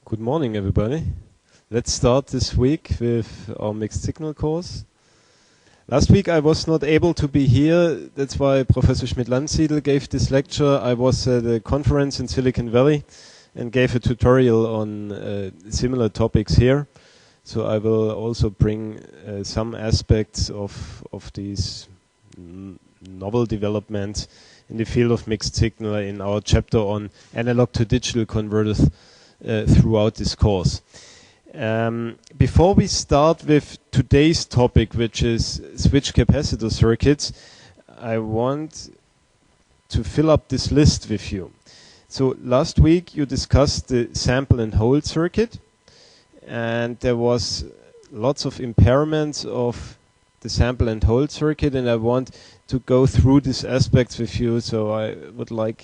Good morning, everybody. Let's start this week with our mixed signal course. Last week I was not able to be here. That's why Professor Schmidt-Landsiedel gave this lecture. I was at a conference in Silicon Valley and gave a tutorial on similar topics here. So I will also bring some aspects of these novel developments in the field of mixed signal in our chapter on analog to digital converters throughout this course. Before we start with today's topic, which is switch capacitor circuits, I want to fill up this list with you. So last week you discussed the sample and hold circuit, and there was lots of impairments of the sample and hold circuit, and I want to go through these aspects with you. So I would like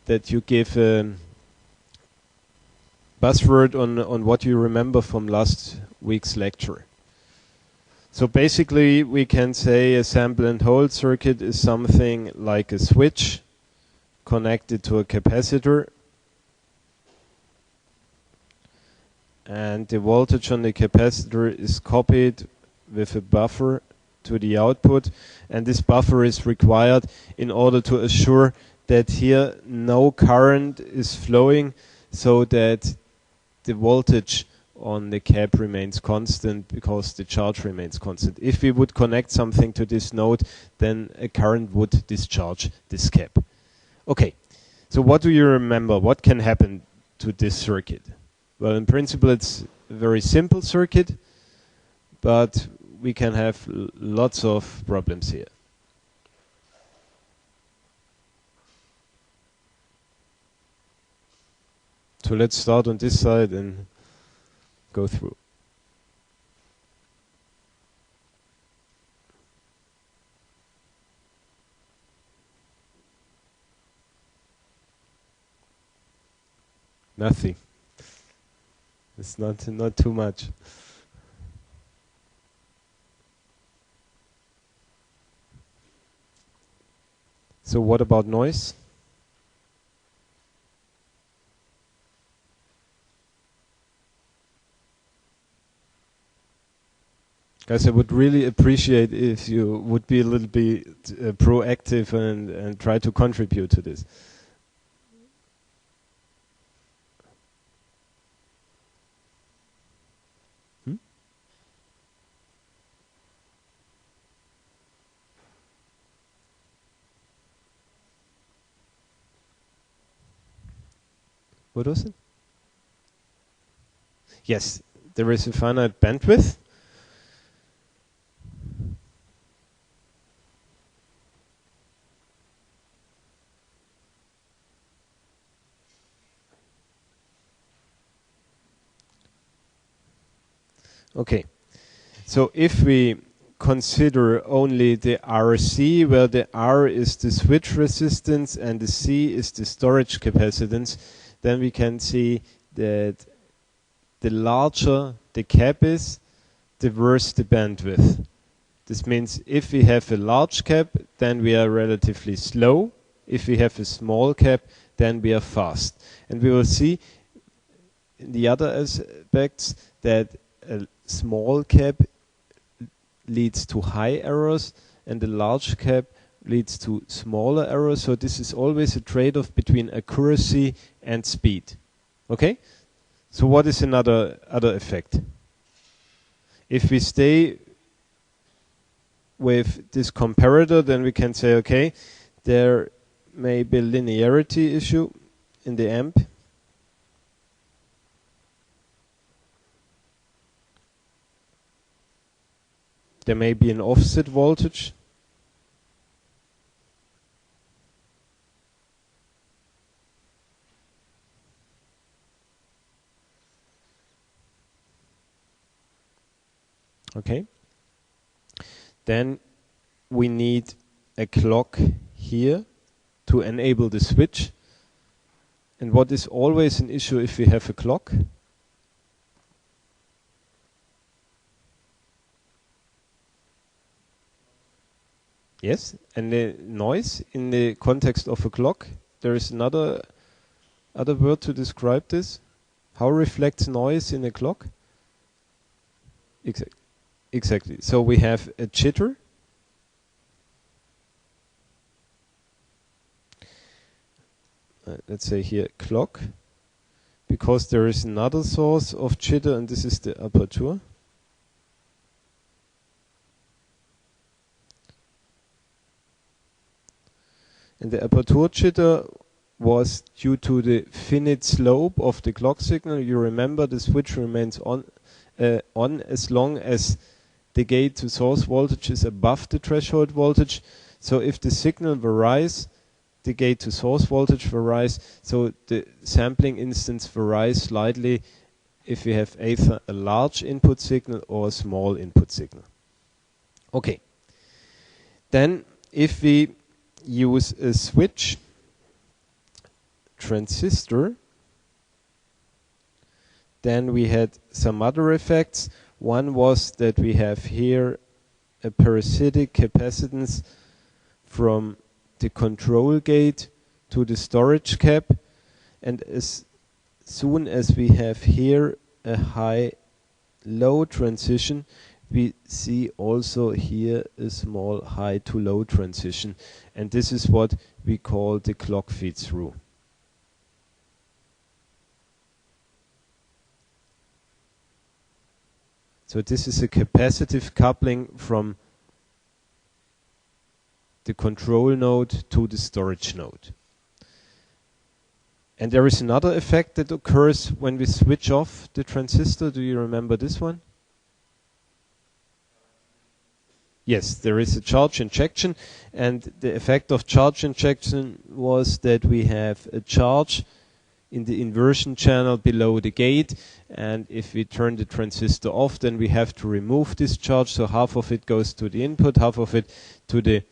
that you give buzzword on what you remember from last week's lecture. So basically we can say a sample and hold circuit is something like a switch connected to a capacitor, and the voltage on the capacitor is copied with a buffer to the output, and this buffer is required in order to assure that here no current is flowing, so that the voltage on the cap remains constant because the charge remains constant. If we would connect something to this node, then a current would discharge this cap. Okay, so what do you remember? What can happen to this circuit? Well, in principle it's a very simple circuit, but we can have lots of problems here. So let's start on this side and go through. Nothing. It's not too much. So what about noise? Guys, I would really appreciate if you would be a little bit proactive and try to contribute to this. What was it? Yes, there is a finite bandwidth. Okay, so if we consider only the RC, where the R is the switch resistance and the C is the storage capacitance, then we can see that the larger the cap is, the worse the bandwidth. This means if we have a large cap, then we are relatively slow. If we have a small cap, then we are fast. And we will see in the other aspects that a small cap leads to high errors and a large cap leads to smaller errors. So this is always a trade-off between accuracy and speed. Okay? So what is another effect? If we stay with this comparator, then we can say, okay, there may be a linearity issue in the amp. There may be an offset voltage. Okay. Then we need a clock here to enable the switch. And what is always an issue if we have a clock? Yes, and the noise in the context of a clock. There is another word to describe this. How reflects noise in a clock? Exactly. So we have a jitter. Let's say here clock, because there is another source of jitter, and this is the aperture. And the aperture jitter was due to the finite slope of the clock signal. You remember the switch remains on as long as the gate to source voltage is above the threshold voltage. So if the signal varies, the gate to source voltage varies, so the sampling instance varies slightly if we have either a large input signal or a small input signal. Okay. Then if we use a switch transistor, then we had some other effects. One was that we have here a parasitic capacitance from the control gate to the storage cap, and as soon as we have here a high-low transition, we see also here a small high to low transition, and this is what we call the clock feed through. So this is a capacitive coupling from the control node to the storage node. And there is another effect that occurs when we switch off the transistor. Do you remember this one? Yes, there is a charge injection, and the effect of charge injection was that we have a charge in the inversion channel below the gate, and if we turn the transistor off, then we have to remove this charge, so half of it goes to the input, half of it to the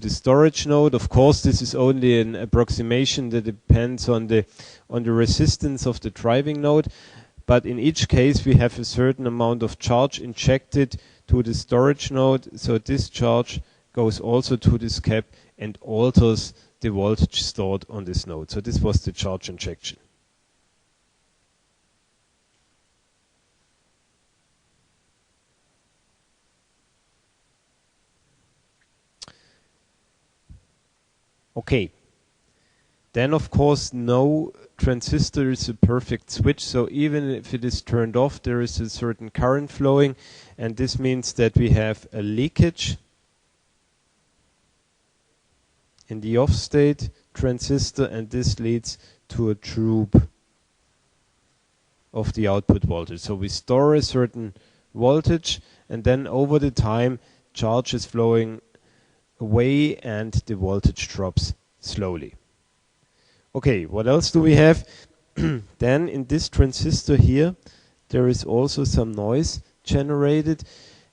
storage node. Of course, this is only an approximation that depends on the resistance of the driving node, but in each case we have a certain amount of charge injected to the storage node, so this charge goes also to this cap and alters the voltage stored on this node. So this was the charge injection. Okay. Then of course no transistor is a perfect switch, so even if it is turned off, there is a certain current flowing, and this means that we have a leakage in the off state transistor, and this leads to a droop of the output voltage. So we store a certain voltage, and then over the time charge is flowing away and the voltage drops slowly. Okay, what else do we have? Then in this transistor here there is also some noise generated,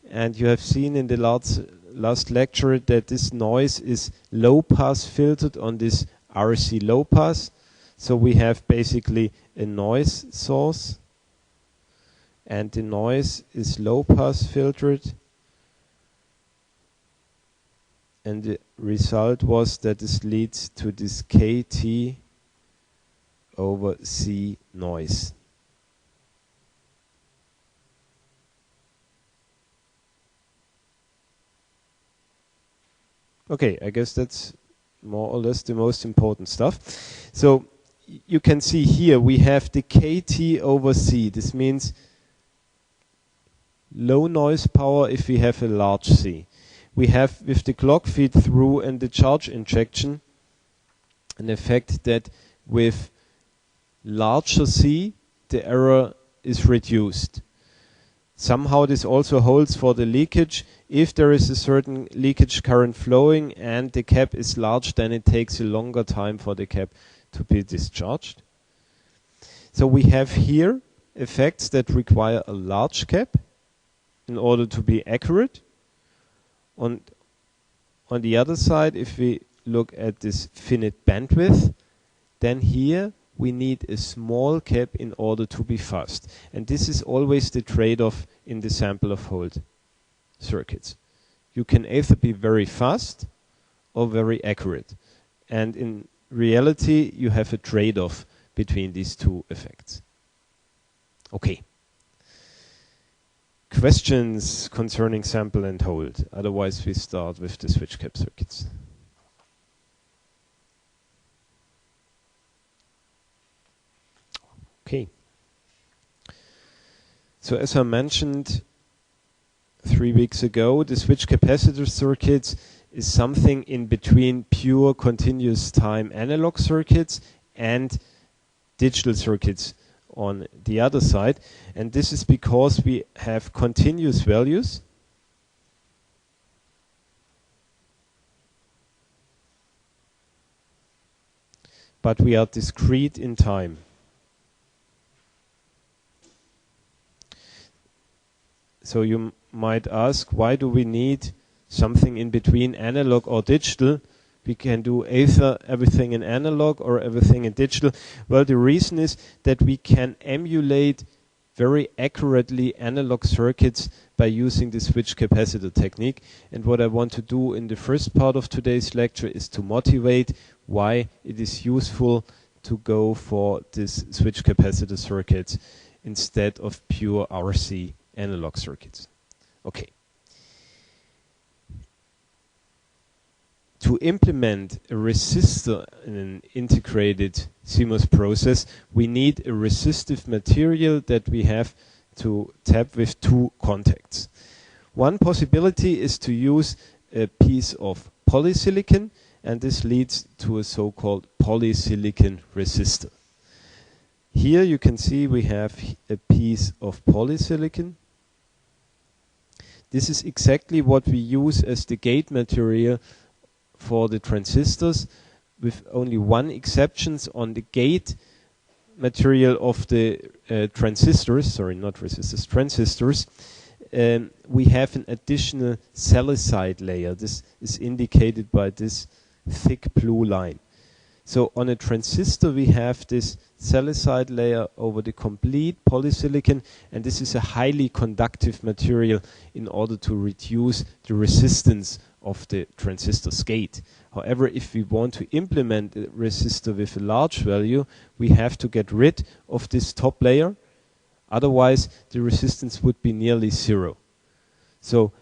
and you have seen in the last lecture that this noise is low pass filtered on this RC low pass. So we have basically a noise source, and the noise is low pass filtered, and the result was that this leads to this KT over C noise. Okay, I guess that's more or less the most important stuff. So you can see here we have the KT over C. This means low noise power if we have a large C. We have with the clock feed through and the charge injection an effect that with larger C the error is reduced. Somehow this also holds for the leakage. If there is a certain leakage current flowing and the cap is large, then it takes a longer time for the cap to be discharged. So we have here effects that require a large cap in order to be accurate. On the other side, if we look at this finite bandwidth, then here we need a small cap in order to be fast. And this is always the trade-off in the sample of hold circuits. You can either be very fast or very accurate. And in reality, you have a trade-off between these two effects. Okay. Questions concerning sample and hold? Otherwise we start with the switch cap circuits. Okay. So as I mentioned 3 weeks ago, the switch capacitor circuits is something in between pure continuous time analog circuits and digital circuits on the other side. And this is because we have continuous values but we are discrete in time. So you might ask, why do we need something in between analog or digital? We can do either everything in analog or everything in digital. Well, the reason is that we can emulate very accurately analog circuits by using the switch capacitor technique. And what I want to do in the first part of today's lecture is to motivate why it is useful to go for this switch capacitor circuits instead of pure RC analog circuits. Okay. To implement a resistor in an integrated CMOS process, we need a resistive material that we have to tap with 2 contacts. One possibility is to use a piece of polysilicon, and this leads to a so-called polysilicon resistor. Here you can see we have a piece of polysilicon. This is exactly what we use as the gate material for the transistors, with only one exception. On the gate material of the transistors, sorry, not resistors, transistors, we have an additional silicide layer. This is indicated by this thick blue line. So on a transistor we have this silicide layer over the complete polysilicon, and this is a highly conductive material in order to reduce the resistance of the transistor's gate. However, if we want to implement a resistor with a large value, we have to get rid of this top layer. Otherwise, the resistance would be nearly 0. So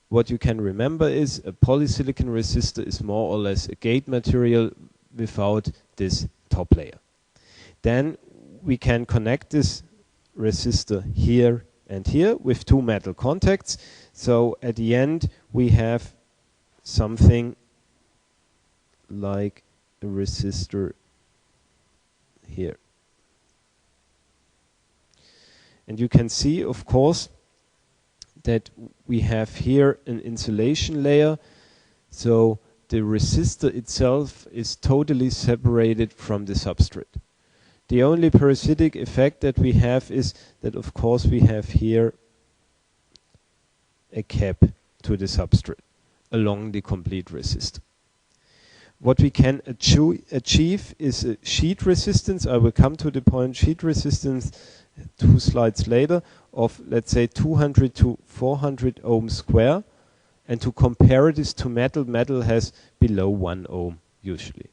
what you can remember is a polysilicon resistor is more or less a gate material without this top layer. Then we can connect this resistor here and here with 2 metal contacts. So at the end we have something like a resistor here. And you can see, of course, that we have here an insulation layer. So the resistor itself is totally separated from the substrate. The only parasitic effect that we have is that, of course, we have here a cap to the substrate along the complete resistor. What we can achieve is a sheet resistance. I will come to the point sheet resistance 2 slides later of, let's say, 200 to 400 ohms square. And to compare this to metal, metal has below 1 ohm usually.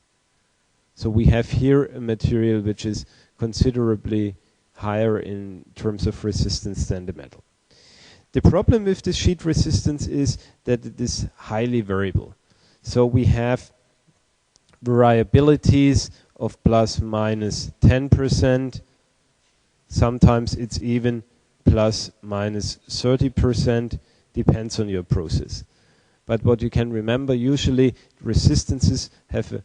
So we have here a material which is considerably higher in terms of resistance than the metal. The problem with this sheet resistance is that it is highly variable. So we have variabilities of plus minus 10%. Sometimes it's even plus minus 30%, depends on your process. But what you can remember, usually resistances have a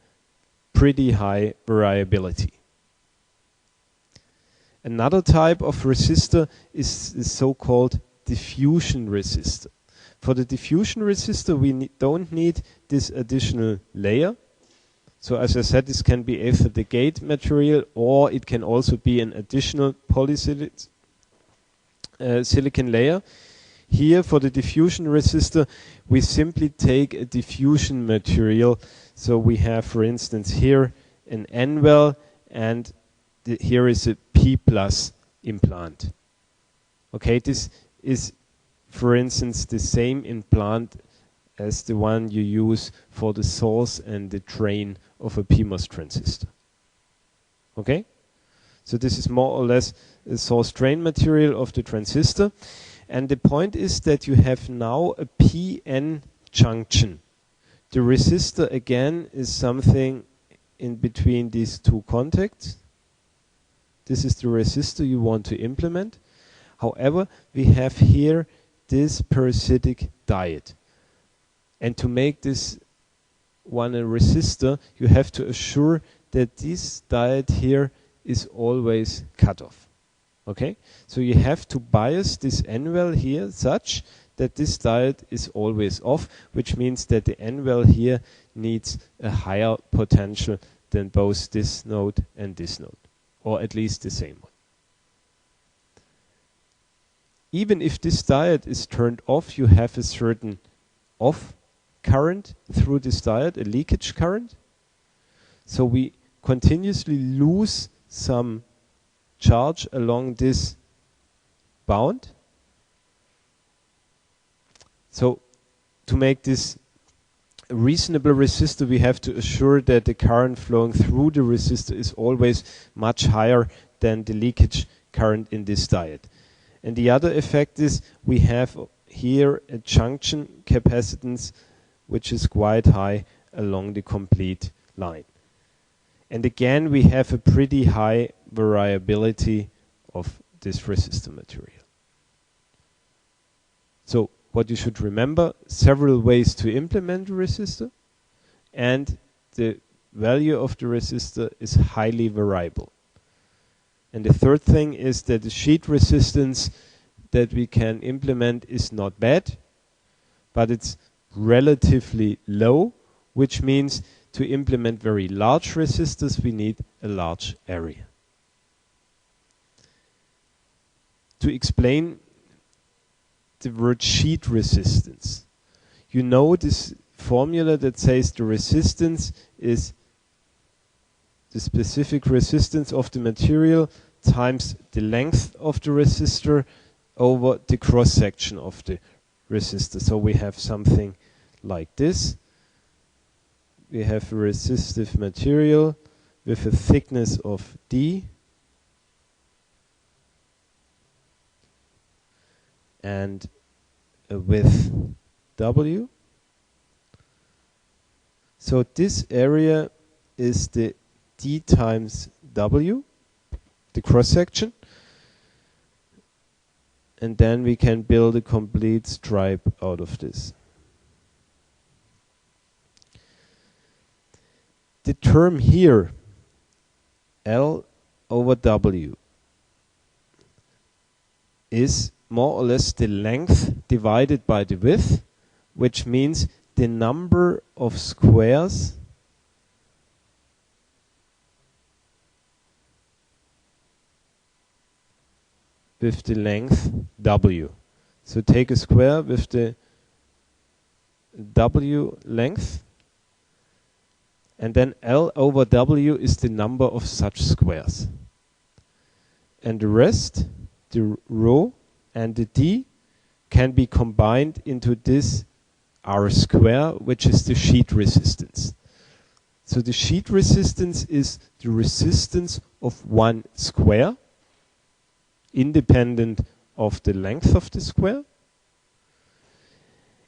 pretty high variability. Another type of resistor is the so-called diffusion resistor. For the diffusion resistor we don't need this additional layer. So as I said, this can be either the gate material or it can also be an additional polysilicon silicon layer. Here for the diffusion resistor we simply take a diffusion material. So we have, for instance, here an N-well and here is a P+ implant. Okay, this is, for instance, the same implant as the one you use for the source and the drain of a PMOS transistor. Okay? So this is more or less a source drain material of the transistor. And the point is that you have now a PN junction. The resistor again is something in between these two contacts. This is the resistor you want to implement. However, we have here this parasitic diode. And to make this one a resistor, you have to assure that this diode here is always cut off. Okay? So you have to bias this N-well here such that this diode is always off, which means that the N-well here needs a higher potential than both this node and this node, or at least the same one. Even if this diode is turned off, you have a certain off current through this diode, a leakage current. So we continuously lose some charge along this bound. So to make this a reasonable resistor, we have to assure that the current flowing through the resistor is always much higher than the leakage current in this diode. And the other effect is we have here a junction capacitance which is quite high along the complete line. And again, we have a pretty high variability of this resistor material. So what you should remember, several ways to implement a resistor, and the value of the resistor is highly variable. And the third thing is that the sheet resistance that we can implement is not bad, but it's relatively low, which means to implement very large resistors we need a large area. To explain the word sheet resistance, you know this formula that says the resistance is the specific resistance of the material times the length of the resistor over the cross section of the resistor. So we have something like this. We have a resistive material with a thickness of D and a width W. So this area is the D times W, the cross section, and then we can build a complete stripe out of this. The term here, L over W, is more or less the length divided by the width, which means the number of squares with the length W. So take a square with the W length, and then L over W is the number of such squares. And the rest, the rho and the D, can be combined into this R square, which is the sheet resistance. So the sheet resistance is the resistance of one square, independent of the length of the square.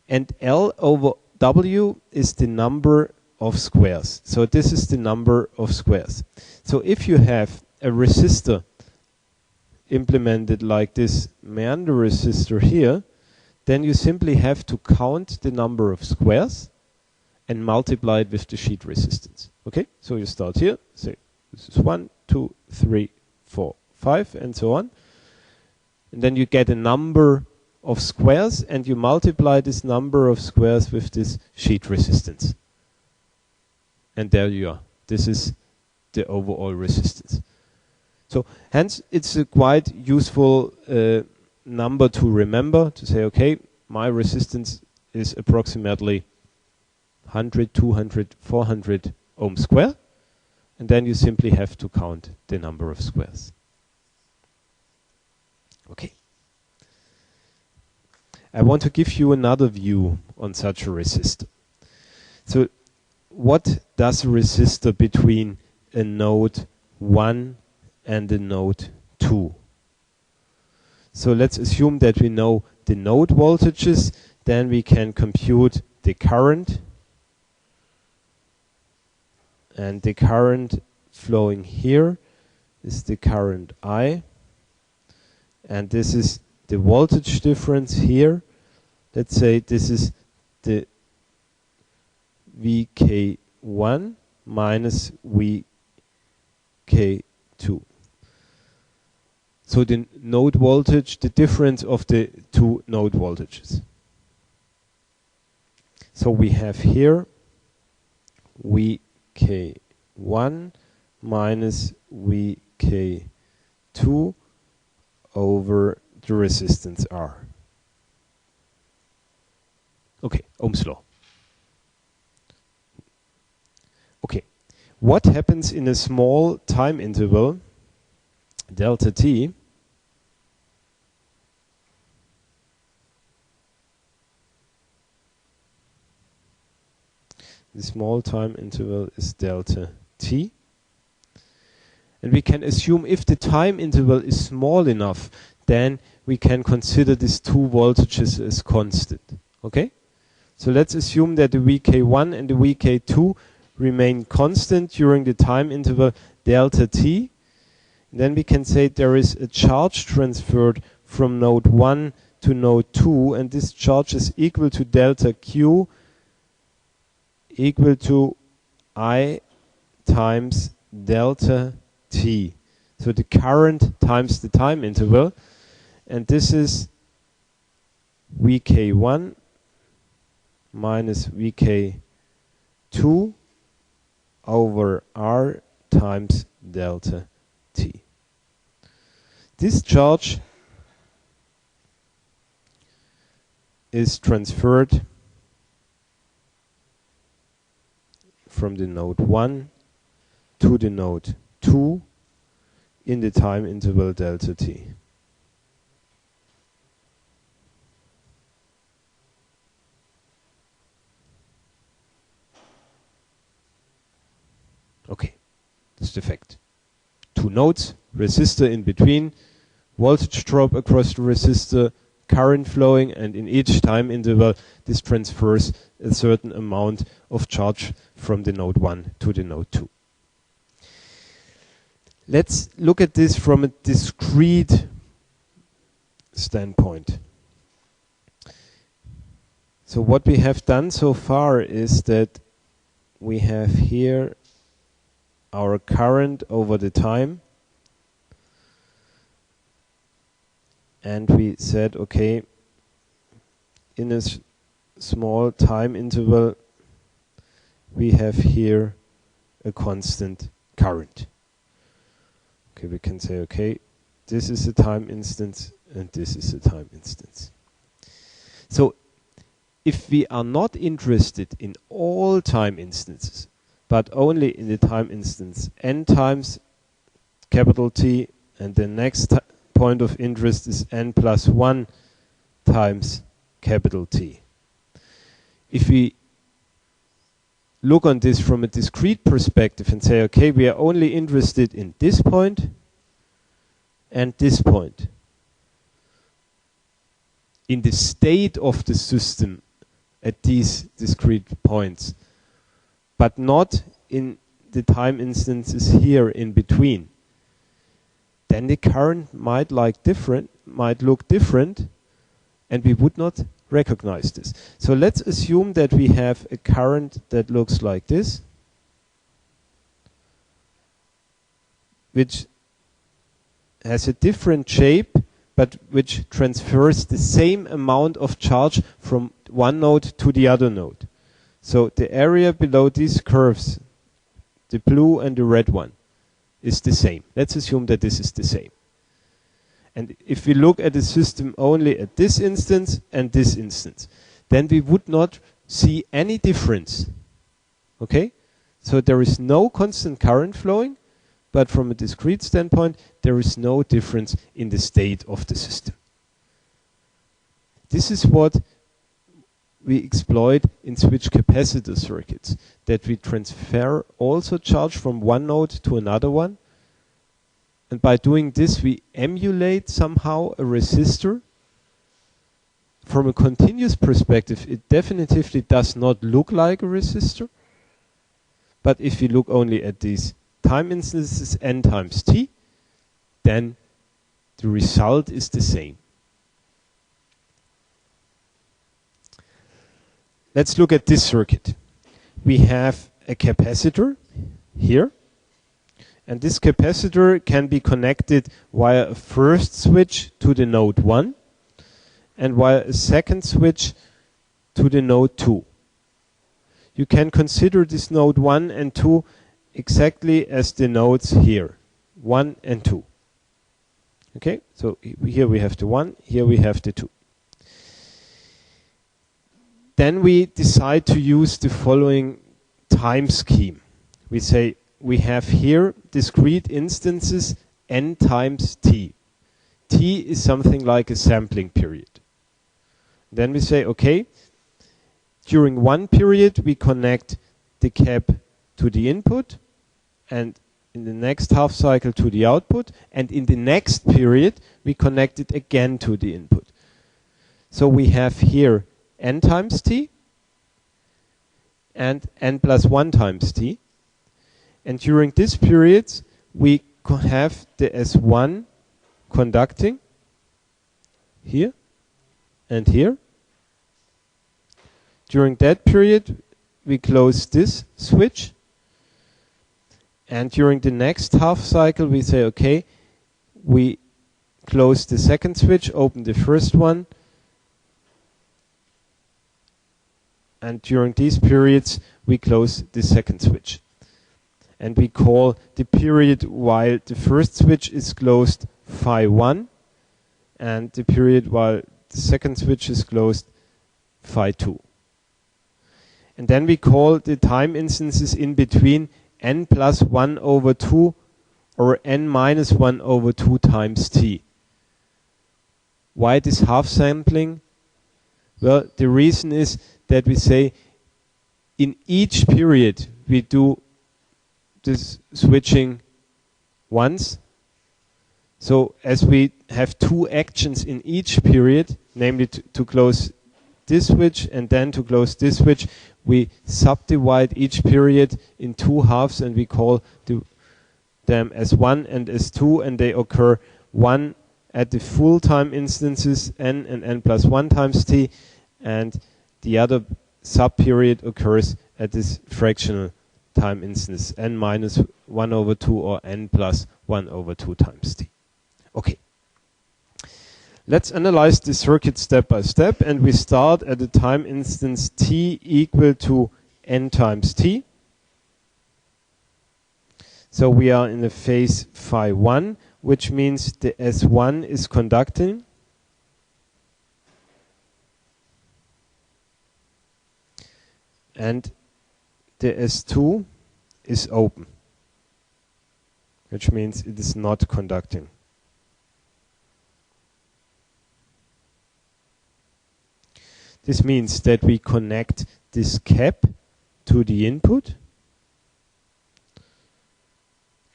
And L over W is the number of squares. So this is the number of squares. So if you have a resistor implemented like this meander resistor here, then you simply have to count the number of squares and multiply it with the sheet resistance. Okay? So you start here, say this is 1, 2, 3, 4, 5, and so on. And then you get a number of squares, and you multiply this number of squares with this sheet resistance. And there you are. This is the overall resistance. So hence it's a quite useful number to remember, to say, okay, my resistance is approximately 100, 200, 400 ohm square, and then you simply have to count the number of squares. Okay. I want to give you another view on such a resistor. So what does a resistor between a node 1 and the node 2. So let's assume that we know the node voltages, then we can compute the current, and the current flowing here is the current I, and this is the voltage difference here. Let's say this is the VK1 minus VK2. So the node voltage, the difference of the two node voltages. So we have here VK1 minus VK2 over the resistance R. Okay, Ohm's law. Okay, what happens in a small time interval, delta t? The small time interval is delta t. And we can assume if the time interval is small enough, then we can consider these two voltages as constant. Okay? So let's assume that the VK1 and the VK2 remain constant during the time interval delta t. Then we can say there is a charge transferred from node 1 to node 2, and this charge is equal to delta q equal to I times delta t. So the current times the time interval, and this is VK1 minus VK2 over R times delta t. This charge is transferred from the node 1 to the node 2 in the time interval delta t. Okay, that's the fact. Two nodes, resistor in between, voltage drop across the resistor, current flowing, and in each time interval this transfers a certain amount of charge from the node 1 to the node 2. Let's look at this from a discrete standpoint. So what we have done so far is that we have here our current over the time, and we said, okay, in a small time interval we have here a constant current. Okay, we can say, okay, this is a time instance and this is a time instance. So if we are not interested in all time instances, but only in the time instance n times capital T, and the next point of interest is n plus 1 times capital T. If we look on this from a discrete perspective and say, okay, we are only interested in this point and this point, in the state of the system at these discrete points, but not in the time instances here in between, then the current might look different, and we would not recognize this. So let's assume that we have a current that looks like this, which has a different shape, but which transfers the same amount of charge from one node to the other node. So the area below these curves, the blue and the red one, is the same. Let's assume that this is the same. And if we look at the system only at this instance and this instance, then we would not see any difference. Okay? So there is no constant current flowing, but from a discrete standpoint, there is no difference in the state of the system. This is what we exploit in switch capacitor circuits, that we transfer also charge from one node to another one, And by doing this, we emulate somehow a resistor. From a continuous perspective, it definitively does not look like a resistor. But if we look only at these time instances n times t, then the result is the same. Let's look at this circuit. We have a capacitor here, and this capacitor can be connected via a first switch to the node 1 and via a second switch to the node 2. You can consider this node 1 and 2 exactly as the nodes here, 1 and 2. Okay, so here we have the 1, here we have the 2. Then we decide to use the following time scheme. We say we have here discrete instances n times t. T is something like a sampling period. Then we say, okay, during one period we connect the cap to the input, and in the next half cycle to the output, and in the next period we connect it again to the input. So we have here n times t and n plus 1 times t. And during this period, we have the S1 conducting here and here. During that period, we close this switch. And during the next half cycle, we say, okay, we close the second switch, open the first one. And during these periods, we close the second switch. And we call the period while the first switch is closed phi 1, and the period while the second switch is closed phi 2. And then we call the time instances in between n plus 1 over 2 or n minus 1 over 2 times t. Why this half sampling? Well, the reason is that we say in each period we do this switching once. So as we have two actions in each period, namely to close this switch and then to close this switch, we subdivide each period in two halves, and we call them as 1 and as 2, and they occur one at the full time instances n and n plus 1 times t, and the other sub-period occurs at this fractional time instance, n minus 1 over 2 or n plus 1 over 2 times t. Okay. Let's analyze the circuit step by step, and we start at the time instance t equal to n times t. So we are in the phase phi 1, which means the S1 is conducting. And the S2 is open, which means it is not conducting. This means that we connect this cap to the input,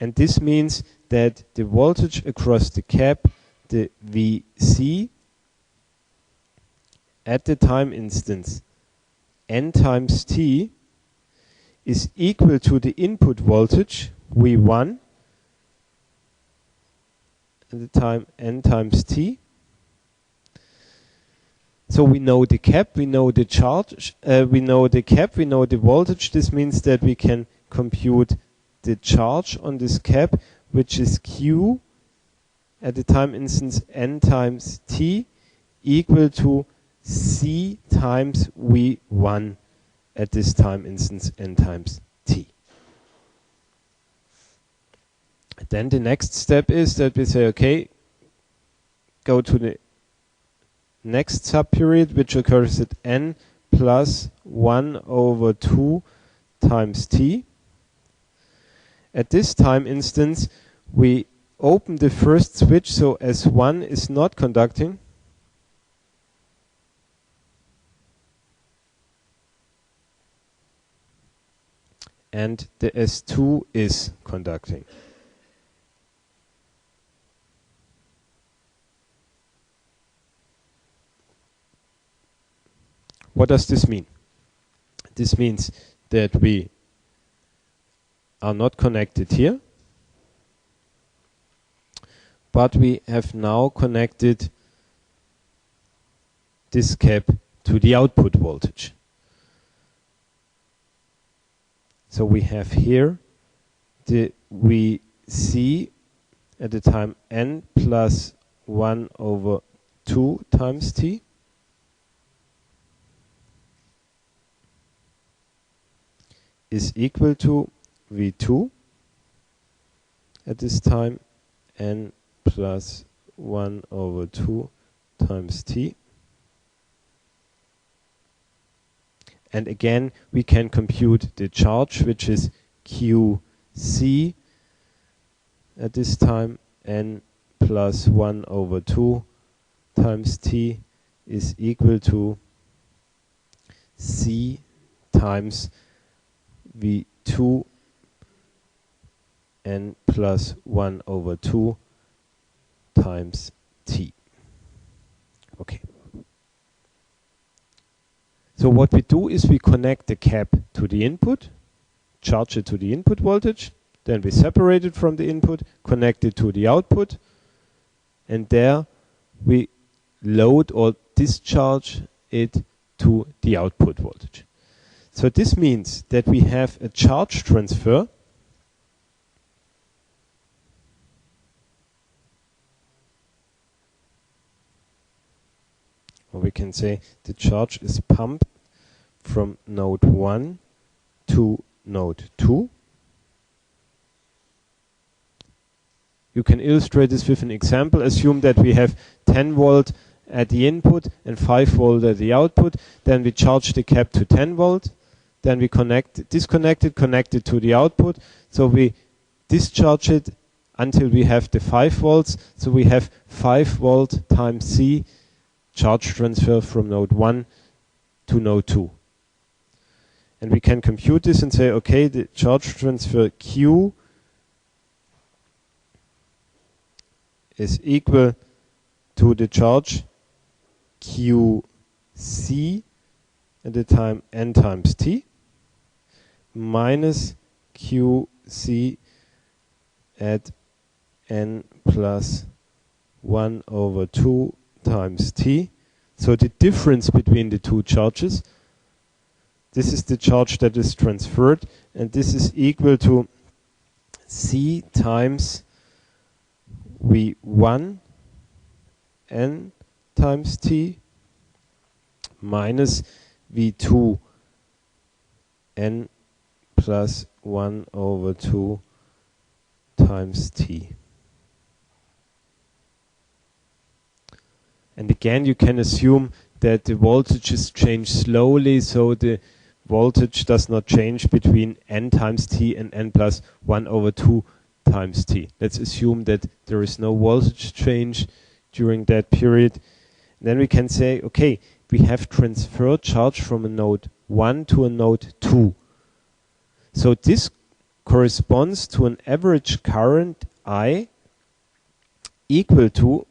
and this means that the voltage across the cap, the VC, at the time instance n times t, is equal to the input voltage V1 at the time n times t. So we know the cap, we know the charge, we know the cap, we know the voltage. This means that we can compute the charge on this cap, which is Q at the time instance n times t, equal to C times V1 at this time instance n times t. Then the next step is that we say, okay, go to the next subperiod, which occurs at n plus 1 over 2 times t. At this time instance, we open the first switch, so S1 is not conducting. And the S2 is conducting. what does this mean? This means that we are not connected here, but we have now connected this cap to the output voltage. So we have here the VC at the time n plus 1 over 2 times t is equal to V2 at this time n plus 1 over 2 times t. And again, we can compute the charge, which is QC at this time n plus 1 over 2 times t is equal to C times V2 n plus 1 over 2 times t. Okay. So what we do is we connect the cap to the input, charge it to the input voltage, then we separate it from the input, connect it to the output, and there we load or discharge it to the output voltage. So this means that we have a charge transfer or we can say the charge is pumped from node 1 to node 2. You can illustrate this with an example. Assume that we have 10 volt at the input and 5 volt at the output. Then we charge the cap to 10 volt. Then we disconnect it, connect it to the output. So we discharge it until we have the 5 volts. So we have 5 volt times C charge transfer from node 1 to node 2. And we can compute this and say, okay, the charge transfer Q is equal to the charge QC at the time n times t minus QC at n plus 1 over 2 times t. So the difference between the two charges, this is the charge that is transferred, and this is equal to C times V1 n times t minus V2 n plus 1 over 2 times t. And again, you can assume that the voltages change slowly, so the voltage does not change between n times t and n plus 1 over 2 times t. Let's assume that there is no voltage change during that period. And then we can say, okay, we have transferred charge from a node 1 to a node 2. So this corresponds to an average current I equal to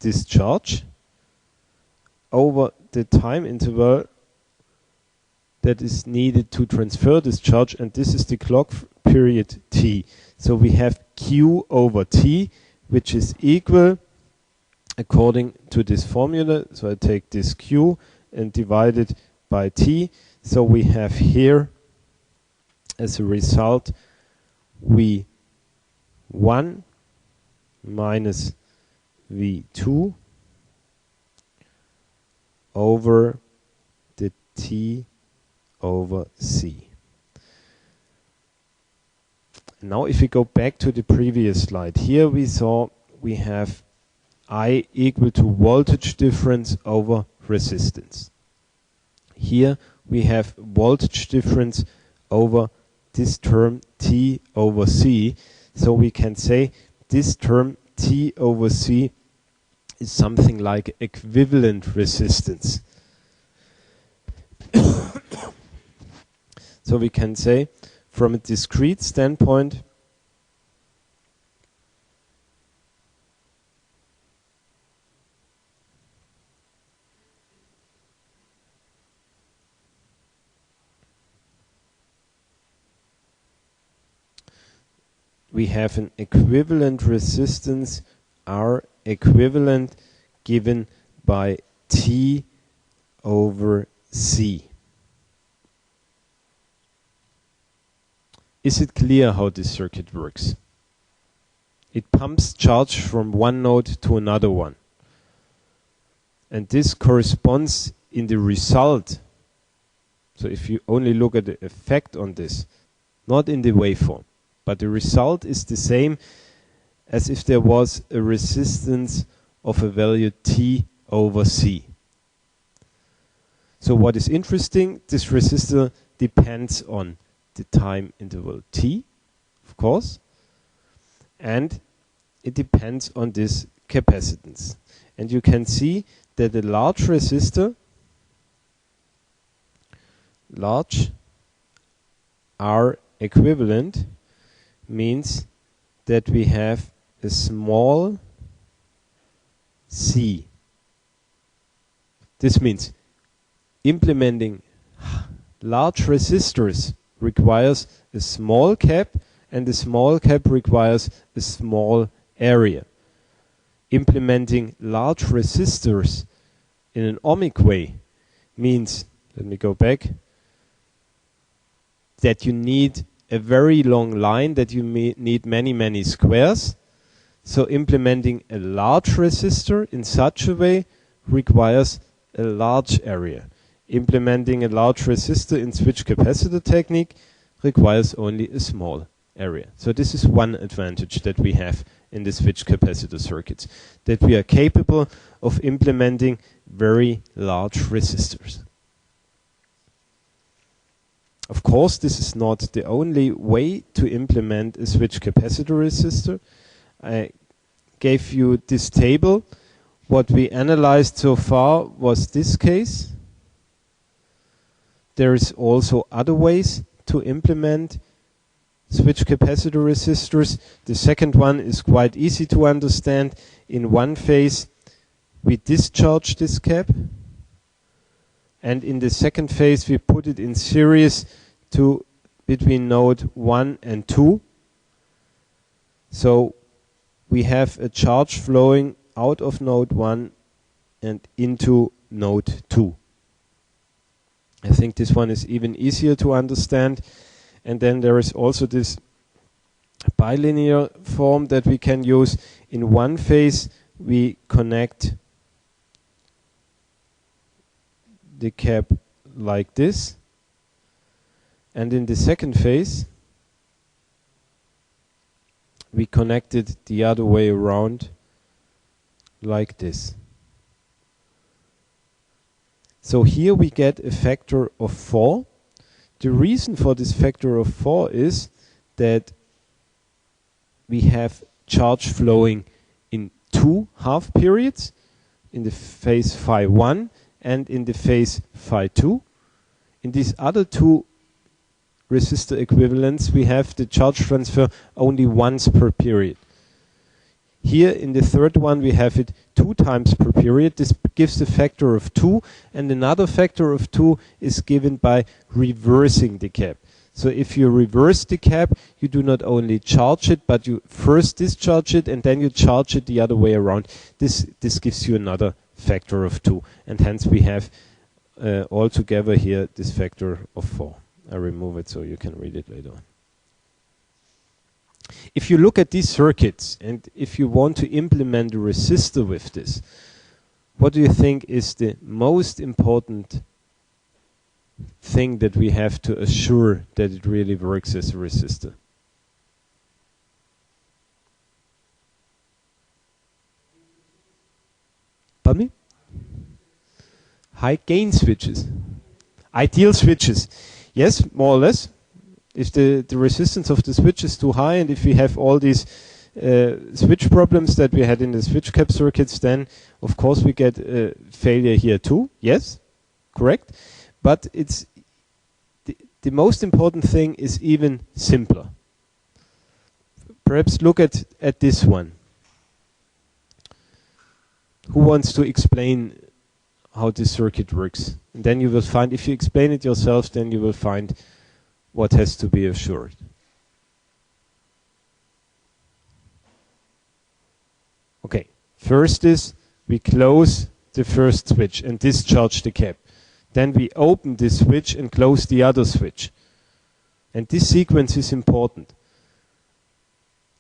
this charge over the time interval that is needed to transfer this charge, and this is the clock period t. So we have Q over t, which is equal, according to this formula, so I take this Q and divide it by t. So we have here, as a result, V1 minus V2 over the T over C. Now if we go back to the previous slide, here we saw we have I equal to voltage difference over resistance. Here we have voltage difference over this term T over C. So we can say this term T over C is something like equivalent resistance. So we can say from a discrete standpoint, we have an equivalent resistance R equivalent given by T over C. Is it clear how this circuit works? It pumps charge from one node to another one. And this corresponds in the result. So if you only look at the effect on this, not in the waveform, but the result is the same as if there was a resistance of a value T over C. So what is interesting, this resistor depends on the time interval T, of course, and it depends on this capacitance. And you can see that a large resistor, large R equivalent, means that we have a small C. This means implementing large resistors requires a small cap, and the small cap requires a small area. Implementing large resistors in an ohmic way means, let me go back, that you need a very long line, that you need many squares. So implementing a large resistor in such a way requires a large area. Implementing a large resistor in switch capacitor technique requires only a small area. So this is one advantage that we have in the switch capacitor circuits, that we are capable of implementing very large resistors. Of course, this is not the only way to implement a switch capacitor resistor. I gave you this table. What we analyzed so far was this case. There is also other ways to implement switch capacitor resistors. The second one is quite easy to understand. In one phase, we discharge this cap, and in the second phase, we put it in series to between node 1 and 2. So we have a charge flowing out of node 1 and into node 2. I think this one is even easier to understand. And then there is also this bilinear form that we can use. In one phase, we connect the cap like this. And in the second phase, we connect it the other way around like this. So here we get a factor of 4. The reason for this factor of 4 is that we have charge flowing in two half periods, in the phase phi 1 and in the phase phi 2. In these other two resistor equivalents, we have the charge transfer only once per period. Here in the third one, we have it 2 times per period. This gives a factor of 2, and another factor of 2 is given by reversing the cap. So if you reverse the cap, you do not only charge it, but you first discharge it and then you charge it the other way around. This gives you another factor of 2, and hence we have altogether here this factor of 4. I remove it so you can read it later on. If you look at these circuits and if you want to implement a resistor with this, what do you think is the most important thing that we have to assure that it really works as a resistor? Pardon me? High gain switches. Ideal switches. Yes, more or less. If the resistance of the switch is too high, and if we have all these switch problems that we had in the switch cap circuits, then of course we get failure here too. Yes, correct. But it's the most important thing is even simpler. Perhaps look at this one. Who wants to explain how this circuit works? And then you will find, if you explain it yourself, then you will find what has to be assured. Okay, first is we close the first switch and discharge the cap. Then we open this switch and close the other switch. And this sequence is important.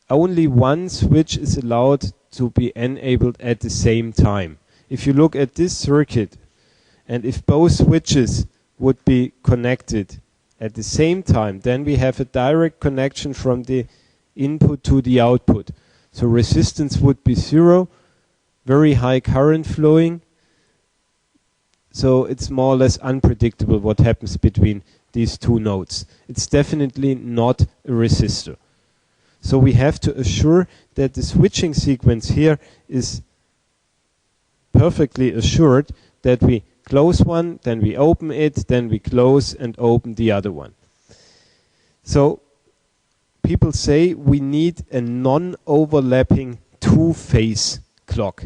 Only one switch is allowed to be enabled at the same time. If you look at this circuit, and if both switches would be connected at the same time, then we have a direct connection from the input to the output. So resistance would be 0, very high current flowing. So it's more or less unpredictable what happens between these two nodes. It's definitely not a resistor. So we have to assure that the switching sequence here is perfectly assured that we close one, then we open it, then we close and open the other one. So people say we need a non-overlapping two-phase clock.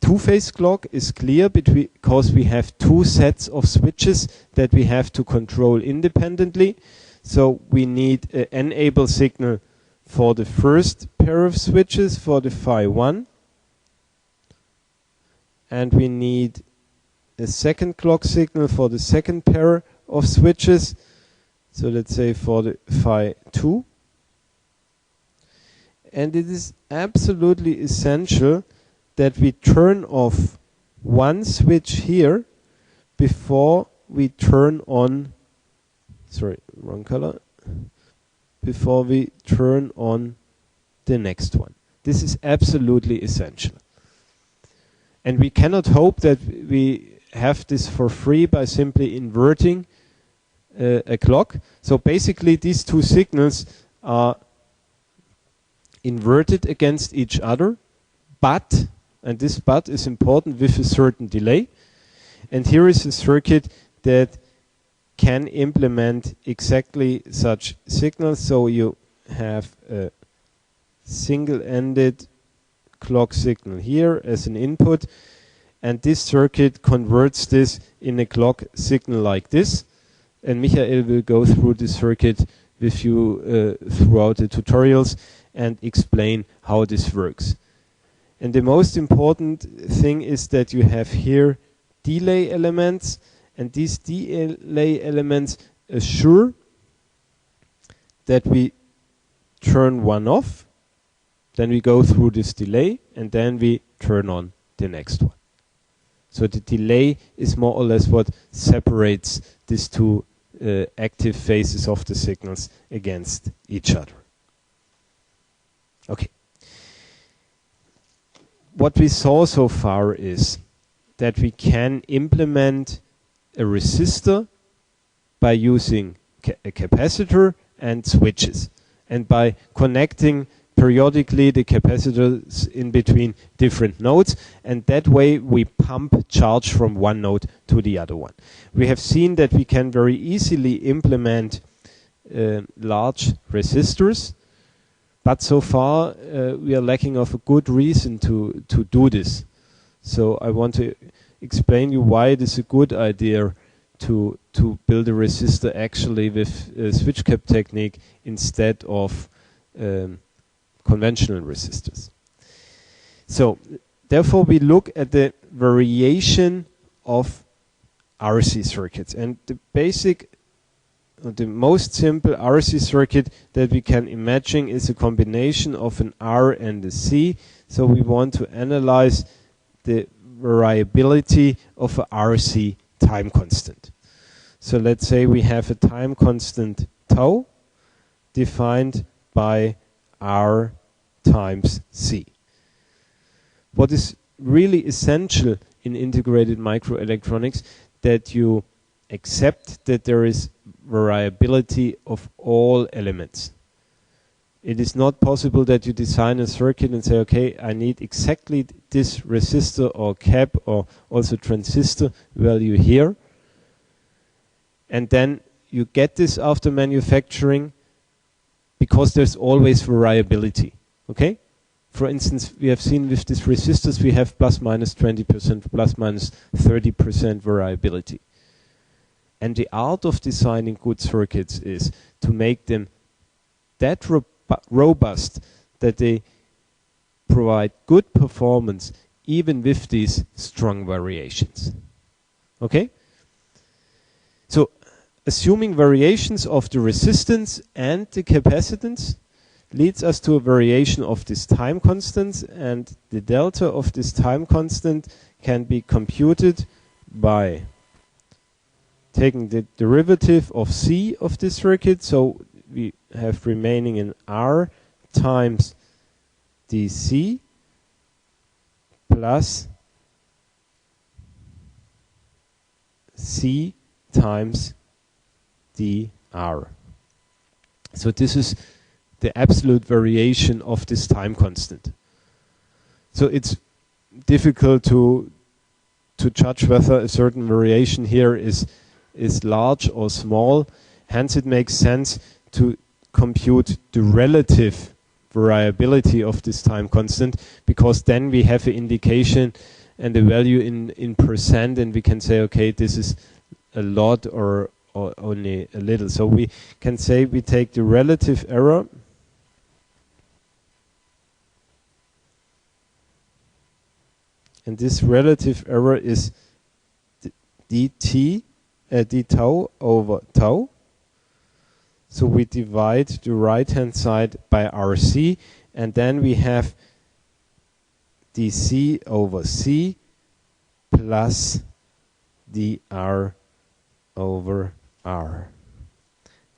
Two-phase clock is clear because we have two sets of switches that we have to control independently. So we need an enable signal for the first pair of switches for the phi 1, and we need a second clock signal for the second pair of switches, so let's say for the phi 2. And it is absolutely essential that we turn off one switch here before we turn on, sorry, wrong color, before we turn on the next one. This is absolutely essential. And we cannot hope that we have this for free by simply inverting a clock. So basically these two signals are inverted against each other, but, and this but is important, with a certain delay. And here is a circuit that can implement exactly such signals. So you have a single-ended clock signal here as an input, and this circuit converts this in a clock signal like this. And Michael will go through the circuit with you throughout the tutorials and explain how this works. And the most important thing is that you have here delay elements, and these delay elements assure that we turn one off, then we go through this delay, and then we turn on the next one. So the delay is more or less what separates these two active phases of the signals against each other. Okay. What we saw so far is that we can implement a resistor by using a capacitor and switches, and by connecting periodically the capacitors in between different nodes, and that way we pump charge from one node to the other one. We have seen that we can very easily implement large resistors, but so far we are lacking of a good reason to do this. So I want to explain you why it is a good idea to build a resistor actually with a switch cap technique instead of conventional resistors. So therefore we look at the variation of RC circuits, and the basic, the most simple RC circuit that we can imagine is a combination of an R and a C. So we want to analyze the variability of a RC time constant. So let's say we have a time constant tau defined by R times C. What is really essential in integrated microelectronics, that you accept that there is variability of all elements. It is not possible that you design a circuit and say, okay, I need exactly this resistor or cap or also transistor value here, and then you get this after manufacturing, because there's always variability. Okay? For instance, we have seen with these resistors we have plus minus 20%, plus minus 30% variability. And the art of designing good circuits is to make them that robust that they provide good performance even with these strong variations. Okay? So, assuming variations of the resistance and the capacitance leads us to a variation of this time constant, and the delta of this time constant can be computed by taking the derivative of C of this circuit. So we have remaining in R times dC plus C times dR. So this is the absolute variation of this time constant. So it's difficult to judge whether a certain variation here is large or small. Hence it makes sense to compute the relative variability of this time constant, because then we have an indication and a value in percent, and we can say, okay, this is a lot or only a little. So we can say we take the relative error and this relative error is d tau over tau. So we divide the right hand side by RC, and then we have dC over C plus dR over R.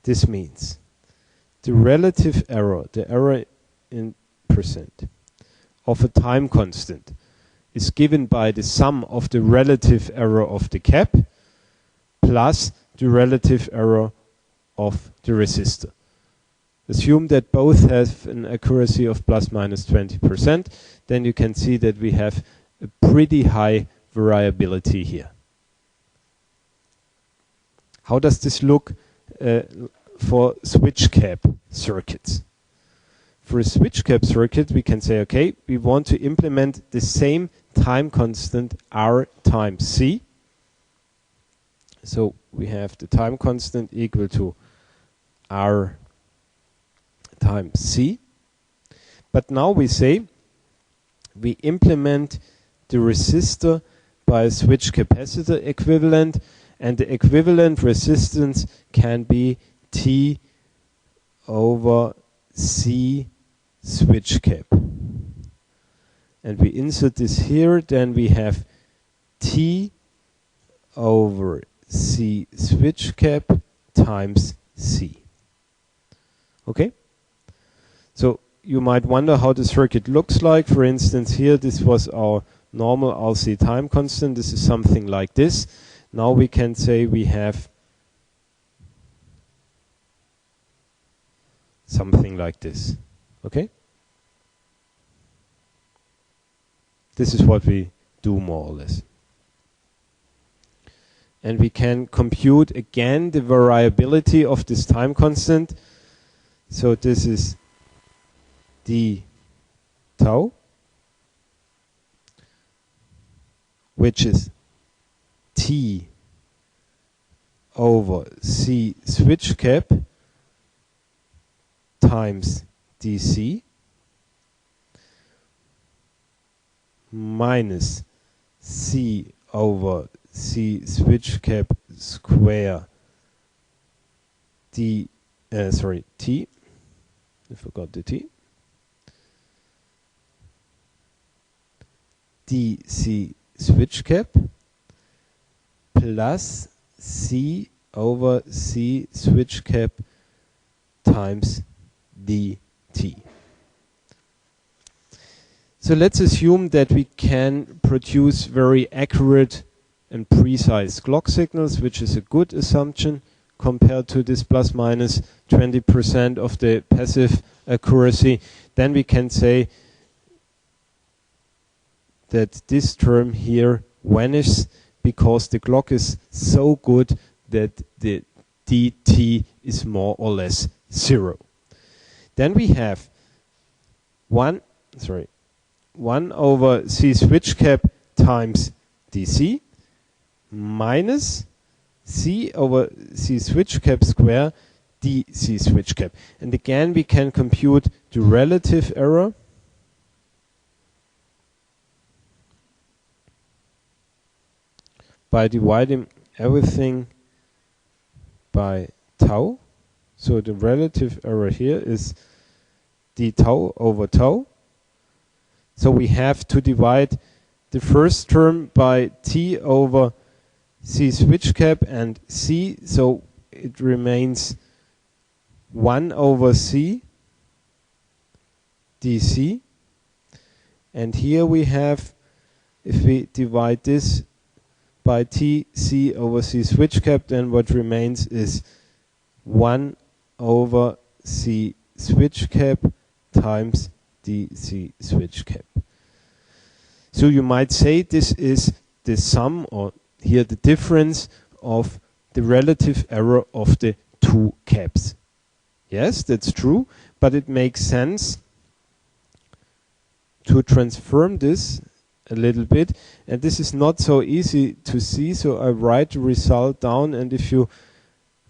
This means the relative error, the error in percent of a time constant, is given by the sum of the relative error of the cap plus the relative error of the resistor. Assume that both have an accuracy of plus minus 20%, then you can see that we have a pretty high variability here. How does this look for switch cap circuits? For a switch cap circuit, we can say, okay, we want to implement the same time constant R times C. So we have the time constant equal to R times C. But now we say we implement the resistor by a switch capacitor equivalent, and the equivalent resistance can be T over C switch cap. And we insert this here, then we have T over C switch cap times C. Okay? So you might wonder how the circuit looks like. For instance, here this was our normal RC time constant. This is something like this. Now we can say we have something like this. Okay? This is what we do more or less. And we can compute again the variability of this time constant. So this is d tau, which is T over C switch cap times dC minus C over C switch cap square T, I forgot the T, dC switch cap plus C over C switch cap times dt. So let's assume that we can produce very accurate and precise clock signals, which is a good assumption compared to this plus minus 20% of the passive accuracy. Then we can say that this term here vanishes because the clock is so good that the dt is more or less 0. Then we have 1 over C switch cap times dC minus C over C switch cap square dC switch cap. And again we can compute the relative error by dividing everything by tau. So the relative error here is d tau over tau. So we have to divide the first term by t over c switch cap and c, so it remains 1 over c dc. And here we have, if we divide this by t c over c switch cap, then what remains is 1 over c switch cap times dc switch cap. So you might say this is the sum, or here the difference of the relative error of the two caps. Yes, that's true, but it makes sense to transform this a little bit, and this is not so easy to see, so I write the result down, and if you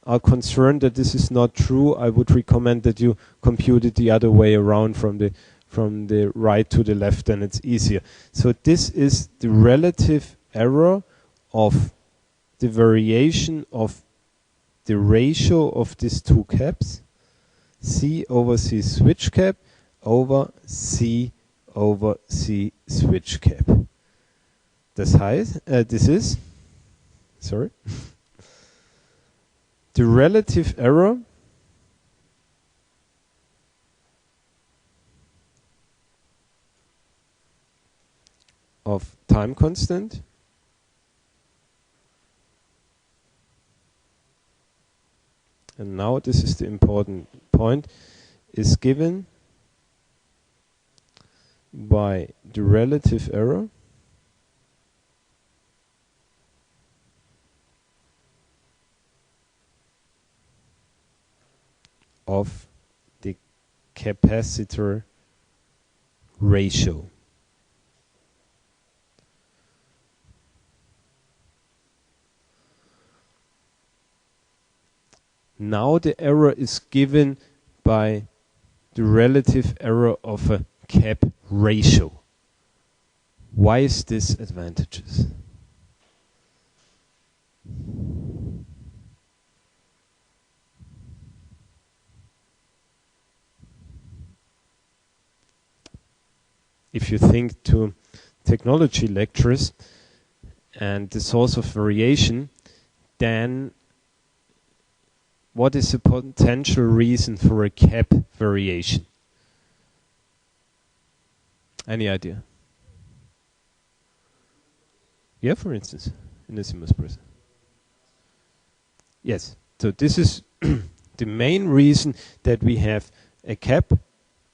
are concerned that this is not true, I would recommend that you compute it the other way around from the right to the left, then it's easier. So this is the relative error of the variation of the ratio of these two caps, C over C switch cap over C over C switch cap. Das heißt, this is, sorry, the relative error of time constant and now this is the important point, is given by the relative error of the capacitor ratio. Now the error is given by the relative error of a cap ratio. Why is this advantageous? If you think to technology lectures and the source of variation, then what is the potential reason for a cap variation? Any idea? Yeah, for instance, in a CMOS process. Yes, so this is the main reason that we have a cap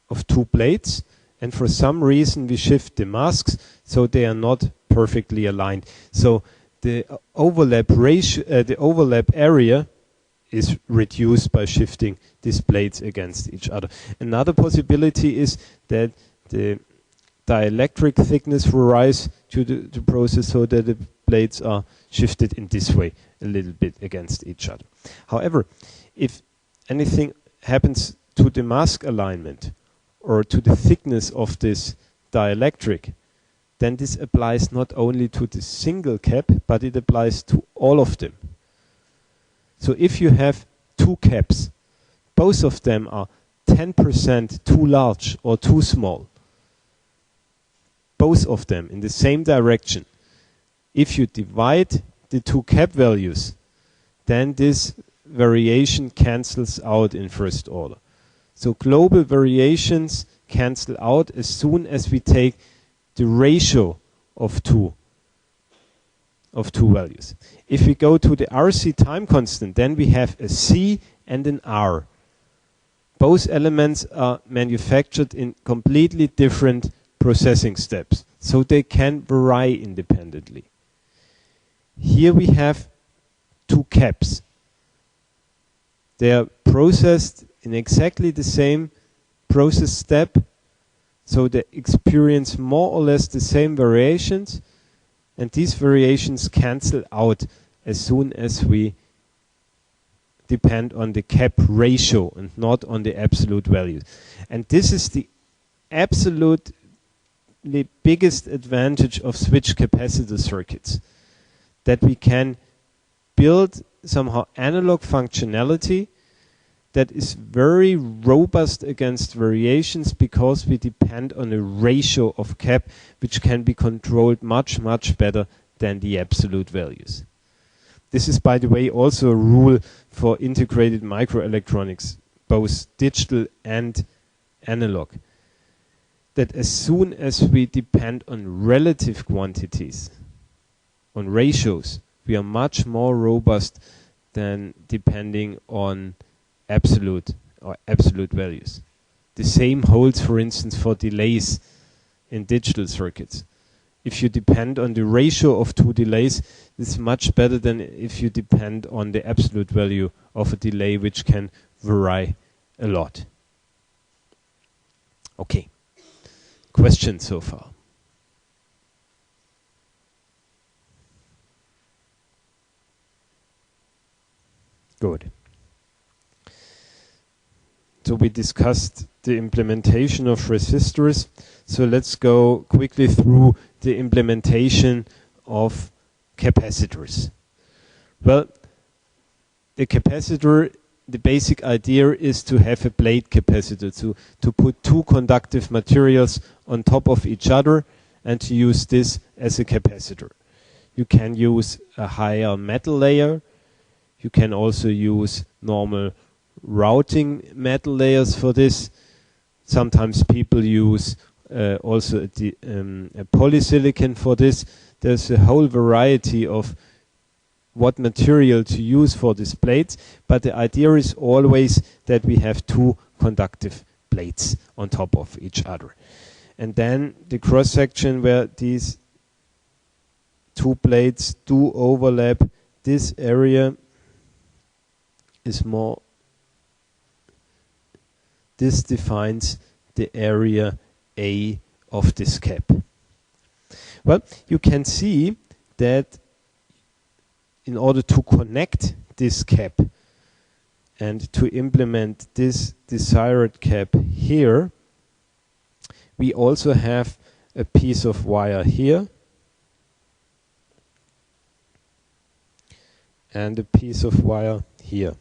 of two plates, and for some reason we shift the masks so they are not perfectly aligned. So the overlap ratio, the overlap area is reduced by shifting these plates against each other. Another possibility is that the dielectric thickness will rise to the process so that the plates are shifted in this way a little bit against each other. However, if anything happens to the mask alignment or to the thickness of this dielectric, then this applies not only to the single cap, but it applies to all of them. So if you have two caps, both of them are 10% too large or too small, both of them in the same direction, if you divide the two cap values, then this variation cancels out in first order. So global variations cancel out as soon as we take the ratio of two values. If we go to the RC time constant, then we have a C and an R. Both elements are manufactured in completely different processing steps, so they can vary independently. Here we have two caps. They are processed in exactly the same process step, so they experience more or less the same variations, and these variations cancel out as soon as we depend on the cap ratio and not on the absolute values. And this is the absolutely biggest advantage of switch capacitor circuits. that we can build somehow analog functionality that is very robust against variations, because we depend on a ratio of cap which can be controlled much, much better than the absolute values. This is, by the way, also a rule for integrated microelectronics, both digital and analog, that as soon as we depend on relative quantities, on ratios, we are much more robust than depending on absolute values. The same holds, for instance, for delays in digital circuits. If you depend on the ratio of two delays, this is much better than if you depend on the absolute value of a delay, which can vary a lot. Okay. Questions so far? Good. So we discussed the implementation of resistors. So let's go quickly through the implementation of capacitors. Well, the capacitor, the basic idea is to have a plate capacitor, to put two conductive materials on top of each other and to use this as a capacitor. You can use a higher metal layer. You can also use normal routing metal layers for this. Sometimes people use also a polysilicon for this. There's a whole variety of what material to use for these plates, but the idea is always that we have two conductive plates on top of each other. And then the cross section where these two plates do overlap, this area is more, this defines the area A of this cap. Well, you can see that in order to connect this cap and to implement this desired cap here, we also have a piece of wire here and a piece of wire here.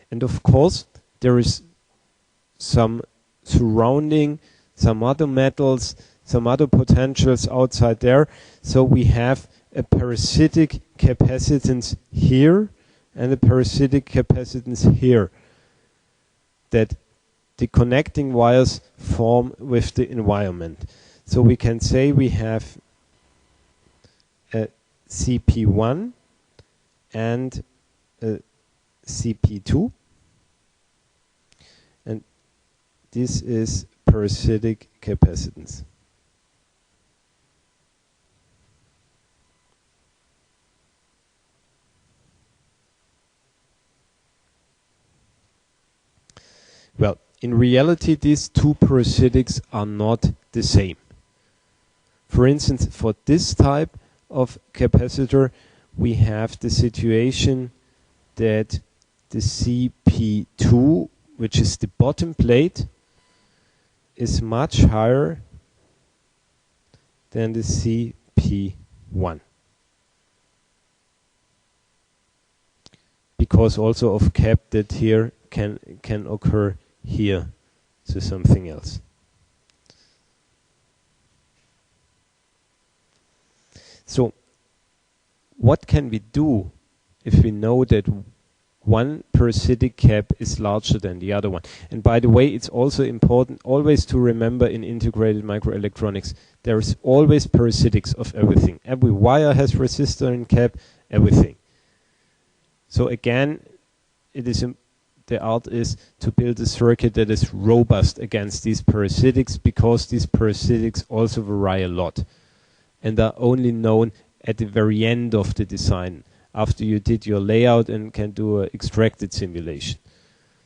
And of course, there is some surrounding, some other metals, some other potentials outside there. So we have a parasitic capacitance here and a parasitic capacitance here that the connecting wires form with the environment. So we can say we have a CP1 and a CP2, and this is parasitic capacitance. Well, in reality, these two parasitics are not the same. For instance, for this type of capacitor, we have the situation that the CP2, which is the bottom plate, is much higher than the CP1. Because also of cap that here can occur here to something else. So what can we do if we know that one parasitic cap is larger than the other one? And by the way, it's also important always to remember in integrated microelectronics, there is always parasitics of everything. Every wire has resistor and cap, everything. So again, it is the art is to build a circuit that is robust against these parasitics, because these parasitics also vary a lot and are only known at the very end of the design, after you did your layout and can do an extracted simulation.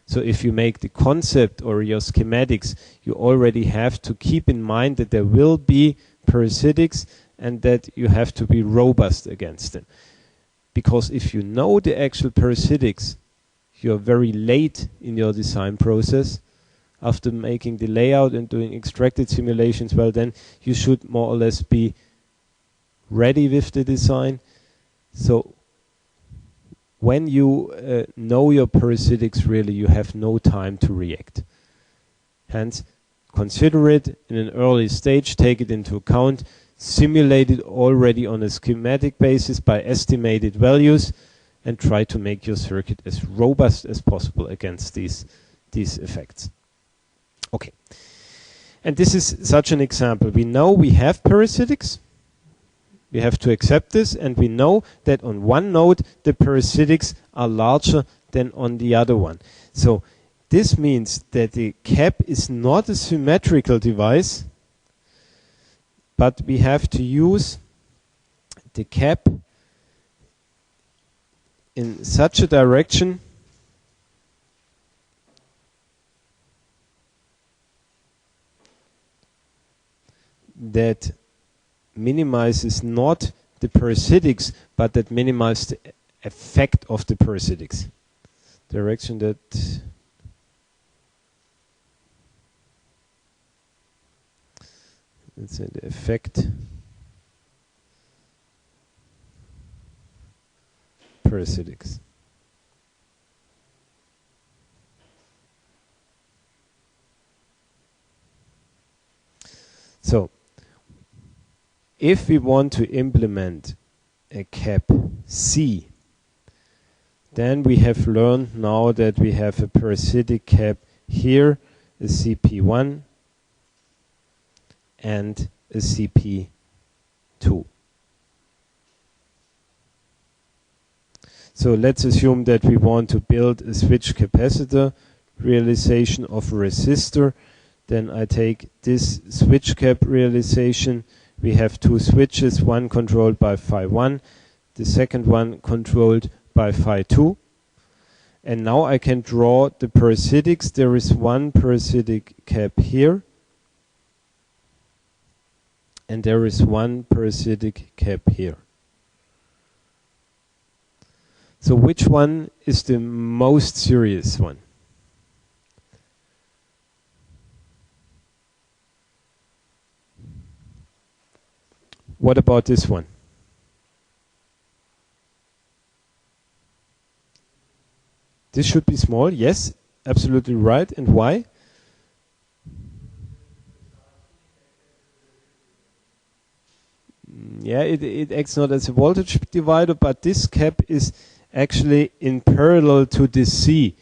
So if you make the concept or your schematics, you already have to keep in mind that there will be parasitics and that you have to be robust against them. Because if you know the actual parasitics, you're very late in your design process. after making the layout and doing extracted simulations, well, then you should more or less be ready with the design. So when you know your parasitics, really, you have no time to react. Hence, consider it in an early stage, take it into account, simulate it already on a schematic basis by estimated values, and try to make your circuit as robust as possible against these effects. Okay. And this is such an example. We know we have parasitics. We have to accept this, and we know that on one node the parasitics are larger than on the other one. So this means that the cap is not a symmetrical device, but we have to use the cap in such a direction that minimizes not the parasitics, but that minimizes the effect of the parasitics. Direction that let's say the effect parasitics. So if we want to implement a cap C, then we have learned now that we have a parasitic cap here, a CP1 and a CP2. So let's assume that we want to build a switch capacitor realization of a resistor. Then I take this switch cap realization. We have two switches, one controlled by phi 1, the second one controlled by phi 2. And now I can draw the parasitics. There is one parasitic cap here, and there is one parasitic cap here. So which one is the most serious one? What about this one? This should be small, yes, absolutely right. And why? Yeah, it acts not as a voltage divider, but this cap is actually in parallel to the C.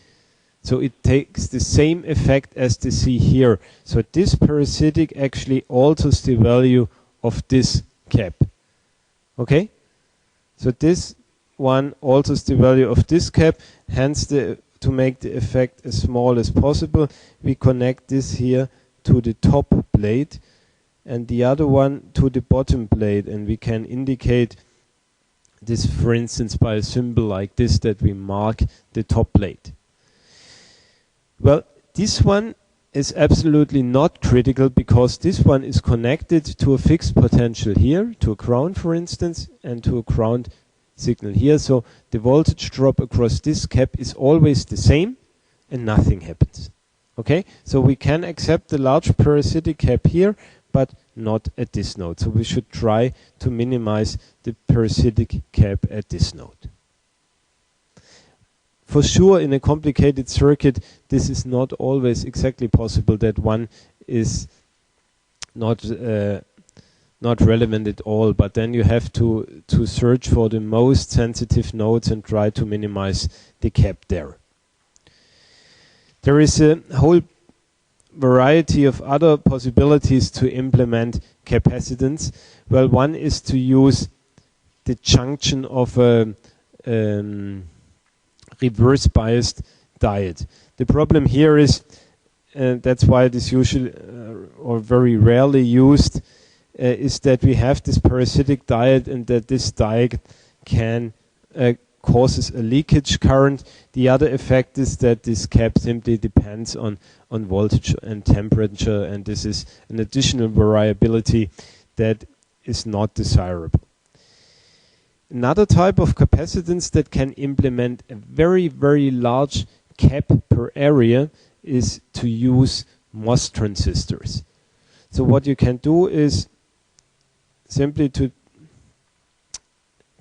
So it takes the same effect as the C here. So this parasitic actually alters the value of this cap. Okay? So this one alters the value of this cap, hence to make the effect as small as possible, we connect this here to the top plate and the other one to the bottom plate, and we can indicate this, for instance, by a symbol like this, that we mark the top plate. Well, this one is absolutely not critical because this one is connected to a fixed potential here, to a ground, for instance, and to a ground signal here. So the voltage drop across this cap is always the same and nothing happens. Okay, so we can accept the large parasitic cap here, but not at this node. So we should try to minimize the parasitic cap at this node. For sure, in a complicated circuit, this is not always exactly possible, that one is not relevant at all, but then you have to search for the most sensitive nodes and try to minimize the cap there. There is a whole variety of other possibilities to implement capacitance. Well, one is to use the junction of a reverse biased diode. The problem here is, that's why it is usually or very rarely used, is that we have this parasitic diode and that this diode can causes a leakage current. The other effect is that this cap simply depends on voltage and temperature, and this is an additional variability that is not desirable. Another type of capacitance that can implement a very, very large cap per area is to use MOS transistors. So what you can do is simply to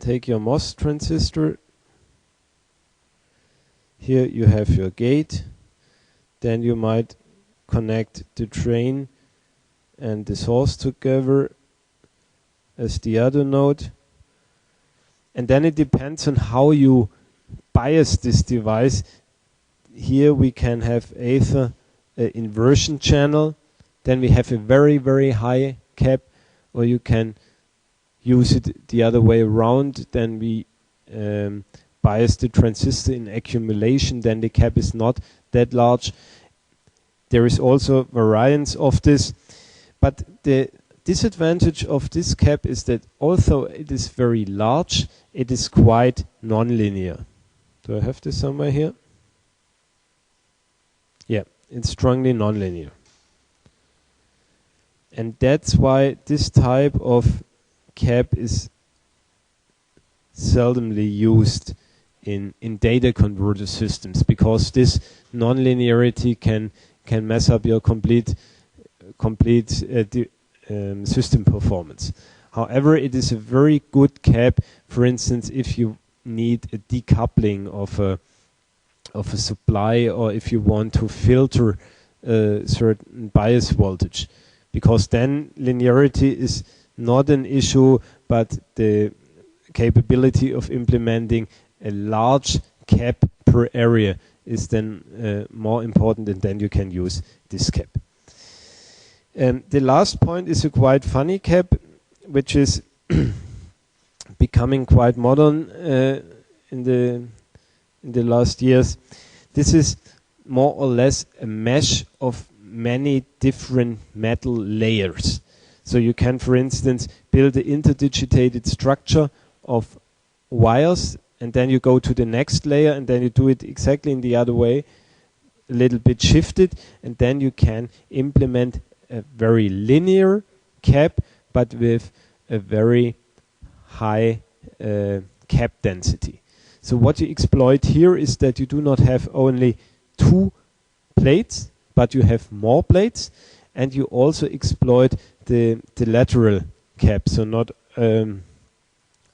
take your MOS transistor. Here you have your gate. Then you might connect the drain and the source together as the other node. And then it depends on how you bias this device. Here we can have either an inversion channel, then we have a very, very high cap, or you can use it the other way around. Then we bias the transistor in accumulation, then the cap is not that large. There is also variance of this, but the disadvantage of this cap is that although it is very large, it is quite nonlinear. Do I have this somewhere here? Yeah, it's strongly nonlinear. And that's why this type of cap is seldomly used in data converter systems, because this nonlinearity can mess up your complete system performance. However, it is a very good cap, for instance, if you need a decoupling of a supply, or if you want to filter certain bias voltage, because then linearity is not an issue, but the capability of implementing a large cap per area is then more important, and then you can use this cap. The last point is a quite funny cap, which is becoming quite modern in the last years. This is more or less a mesh of many different metal layers. So you can, for instance, build an interdigitated structure of wires, and then you go to the next layer, and then you do it exactly in the other way, a little bit shifted, and then you can implement a very linear cap, but with a very high cap density. So what you exploit here is that you do not have only two plates, but you have more plates, and you also exploit the lateral cap, so not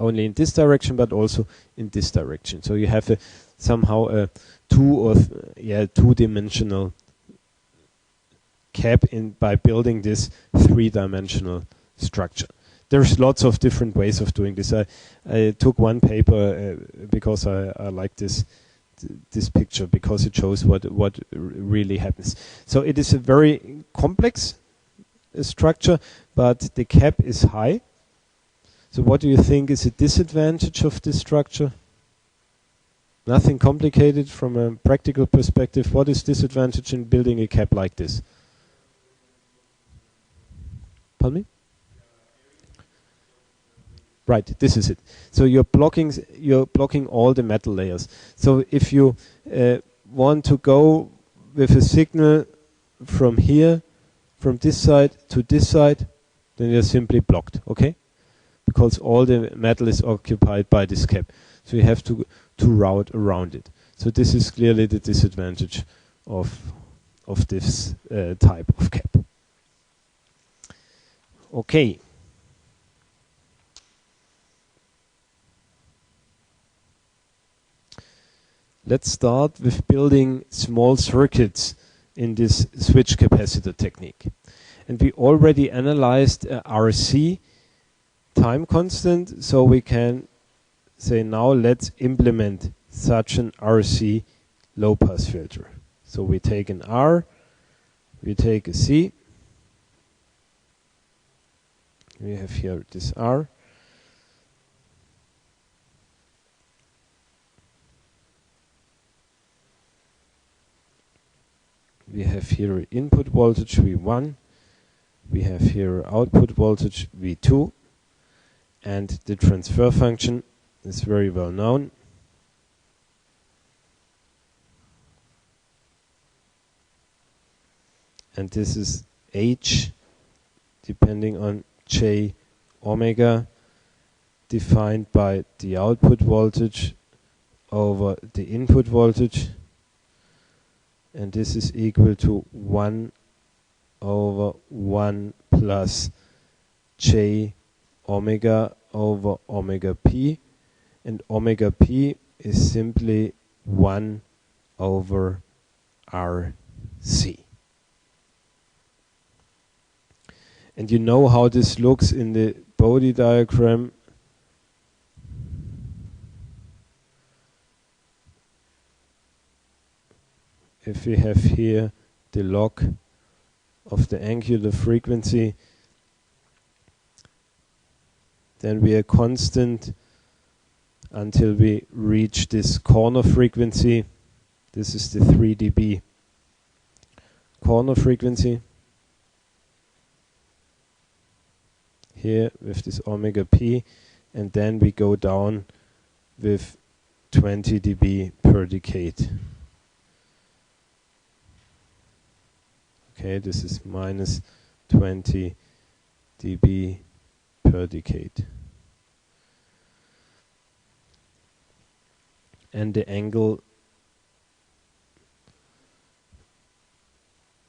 only in this direction, but also in this direction. So you have somehow a two-dimensional cap by building this three-dimensional structure. There's lots of different ways of doing this. I took one paper because I like this picture, because it shows what really happens. So it is a very complex structure, but the cap is high. So what do you think is a disadvantage of this structure? Nothing complicated from a practical perspective. What is disadvantage in building a cap like this? Pardon me? Right, this is it. So you're blocking all the metal layers. So if you want to go with a signal from here, from this side to this side, then you're simply blocked, okay? Because all the metal is occupied by this cap. So you have to route around it. So this is clearly the disadvantage of this type of cap. Okay. Let's start with building small circuits in this switch capacitor technique. And we already analyzed RC time constant, so we can say now let's implement such an RC low pass filter. So we take an R, we take a C, we have here this R, we have here input voltage V1, we have here output voltage V2, and the transfer function is very well known. And this is H, depending on J omega, defined by the output voltage over the input voltage and this is equal to 1 over 1 plus j omega over omega p, and omega p is simply 1 over RC. And you know how this looks in the Bode diagram. If we have here the log of the angular frequency, then we are constant until we reach this corner frequency. This is the 3 dB corner frequency. Here with this omega p, and then we go down with 20 dB per decade. Okay, this is minus 20 dB per decade. And the angle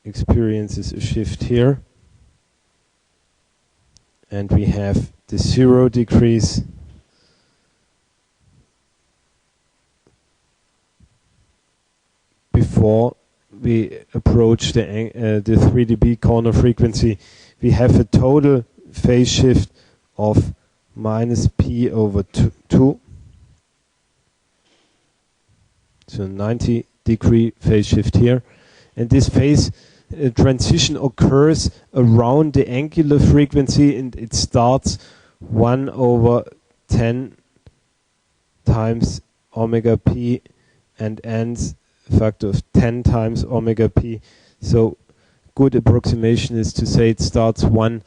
experiences a shift here. And we have the 0 decrease before we approach the 3 dB corner frequency. We have a total phase shift of minus p over 2. So 90 degree phase shift here. And this phase transition occurs around the angular frequency, and it starts 1 over 10 times omega p and ends a factor of 10 times omega p. So good approximation is to say it starts 1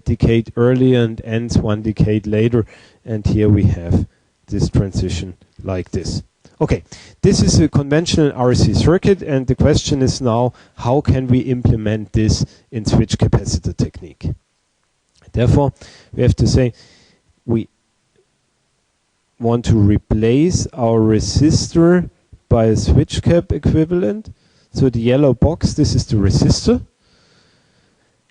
decade earlier and ends 1 decade later, and here we have this transition like this. Okay, this is a conventional RC circuit, and the question is now, how can we implement this in switch capacitor technique? Therefore, we have to say we want to replace our resistor by a switch cap equivalent. So the yellow box, this is the resistor,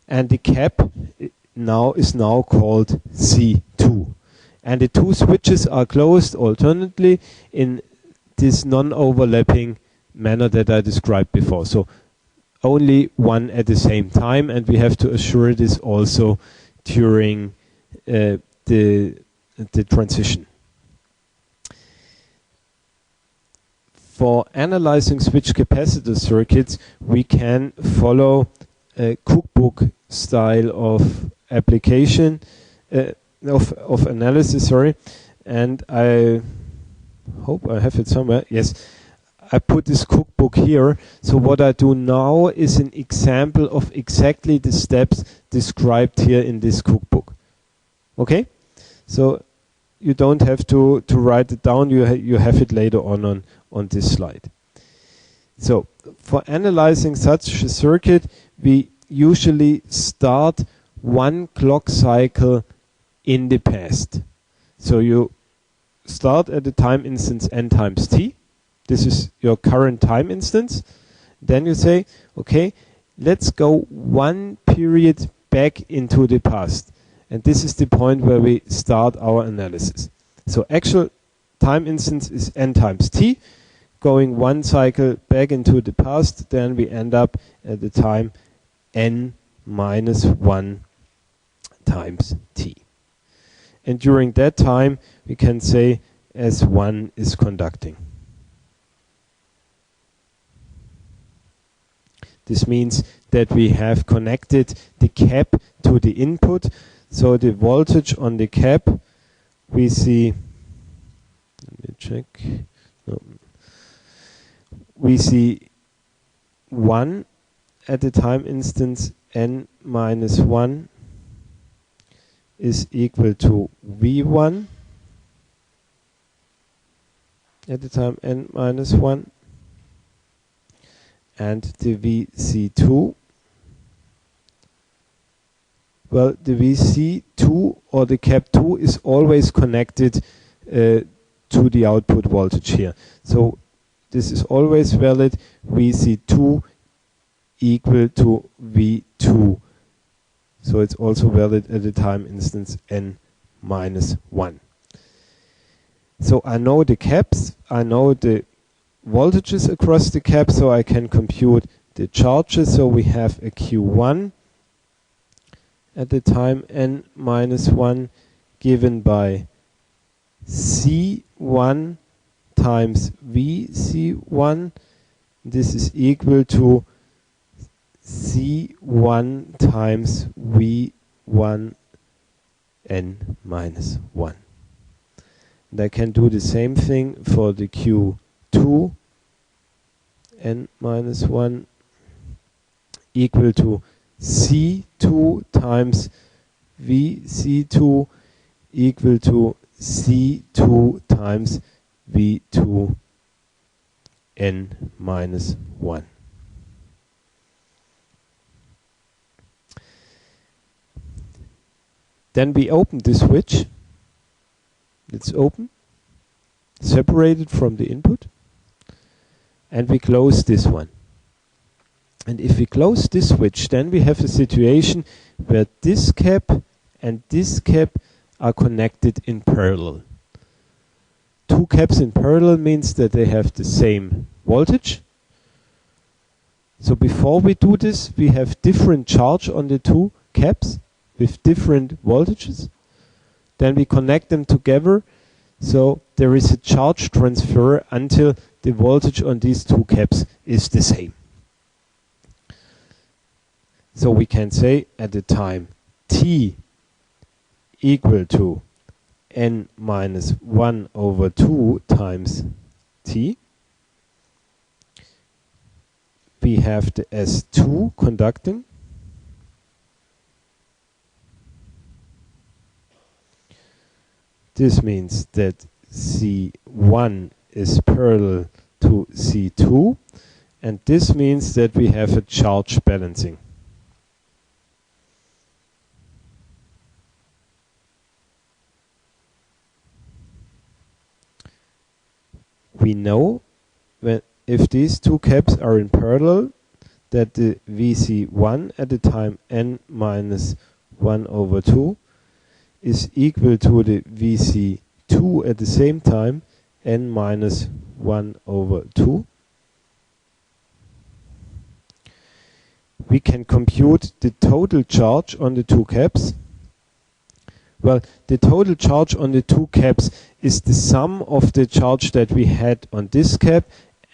and the cap is now called C2. And the two switches are closed alternately in this non-overlapping manner that I described before. So only one at the same time, and we have to assure this also during the transition. For analyzing switch capacitor circuits, we can follow a cookbook style of application, of analysis, and I hope I have it somewhere. Yes, I put this cookbook here. So what I do now is an example of exactly the steps described here in this cookbook. Okay? So you don't have to write it down. You have it later on this slide. So for analyzing such a circuit, we usually start 1 clock cycle in the past. So you start at the time instance n times t. This is your current time instance. Then you say, okay, let's go 1 period back into the past. And this is the point where we start our analysis. So actual time instance is n times t. Going 1 cycle back into the past, then we end up at the time n minus 1 times t. And during that time, we can say S1 is conducting. This means that we have connected the cap to the input. So the voltage on the cap, we see, let me check, no. We see 1 at the time instance n minus 1 is equal to V1 at the time n minus 1, and the VC2, well, the VC2 or the cap 2 is always connected to the output voltage here. So this is always valid, Vc2 equal to V2. So it's also valid at the time instance n minus 1. So I know the caps, I know the voltages across the cap, so I can compute the charges. So we have a Q1 at the time n minus 1 given by C1 times Vc1. This is equal to C1 times V1 n minus 1. And I can do the same thing for the Q2 n minus 1 equal to C2 times Vc2 equal to C2 times V2 n minus 1. Then we open the switch. It's open, separated from the input, and we close this one. And if we close this switch, then we have a situation where this cap and this cap are connected in parallel. Two caps in parallel means that they have the same voltage. So before we do this, we have different charge on the two caps with different voltages. Then we connect them together, so there is a charge transfer until the voltage on these two caps is the same. So we can say at the time t equal to n minus 1 over 2 times t, we have the S2 conducting. This means that C1 is parallel to C2, and this means that we have a charge balancing. We know that if these two caps are in parallel, that the Vc1 at the time n minus 1 over 2 is equal to the Vc2 at the same time n minus 1 over 2. We can compute the total charge on the two caps. Well, the total charge on the two caps is the sum of the charge that we had on this cap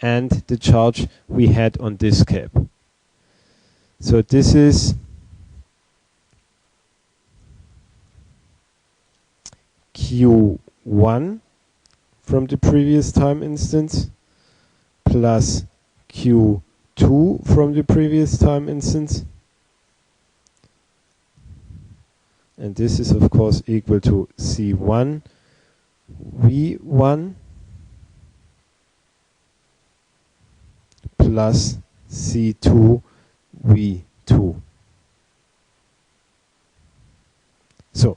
and the charge we had on this cap. So this is Q1 from the previous time instance plus Q2 from the previous time instance. And this is of course equal to C1 V1 plus C2 V2. So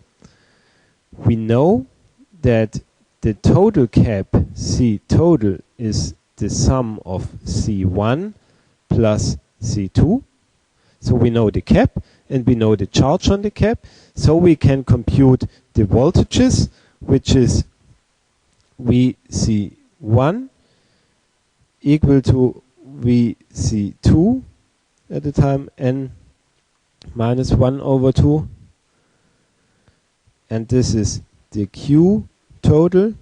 we know that the total cap C total is the sum of C1 plus C2. So we know the cap and we know the charge on the cap. So we can compute the voltages, which is Vc1 equal to Vc2 at the time n minus 1 over 2. And this is the Q total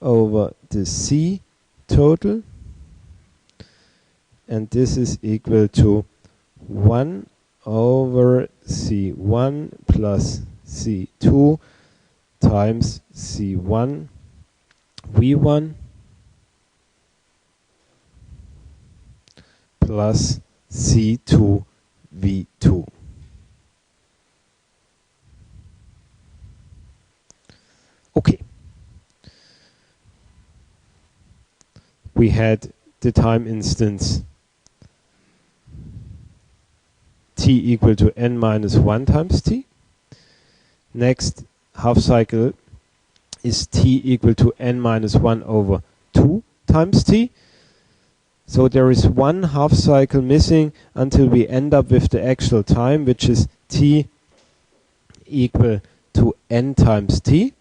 over the C total. And this is equal to 1 over C1 plus C2 times C1 V1 plus C2 V2. Okay. We had the time instance t equal to n minus 1 times t. Next half cycle is t equal to n minus 1 over 2 times t. So there is one half cycle missing until we end up with the actual time, which is t equal to n times t.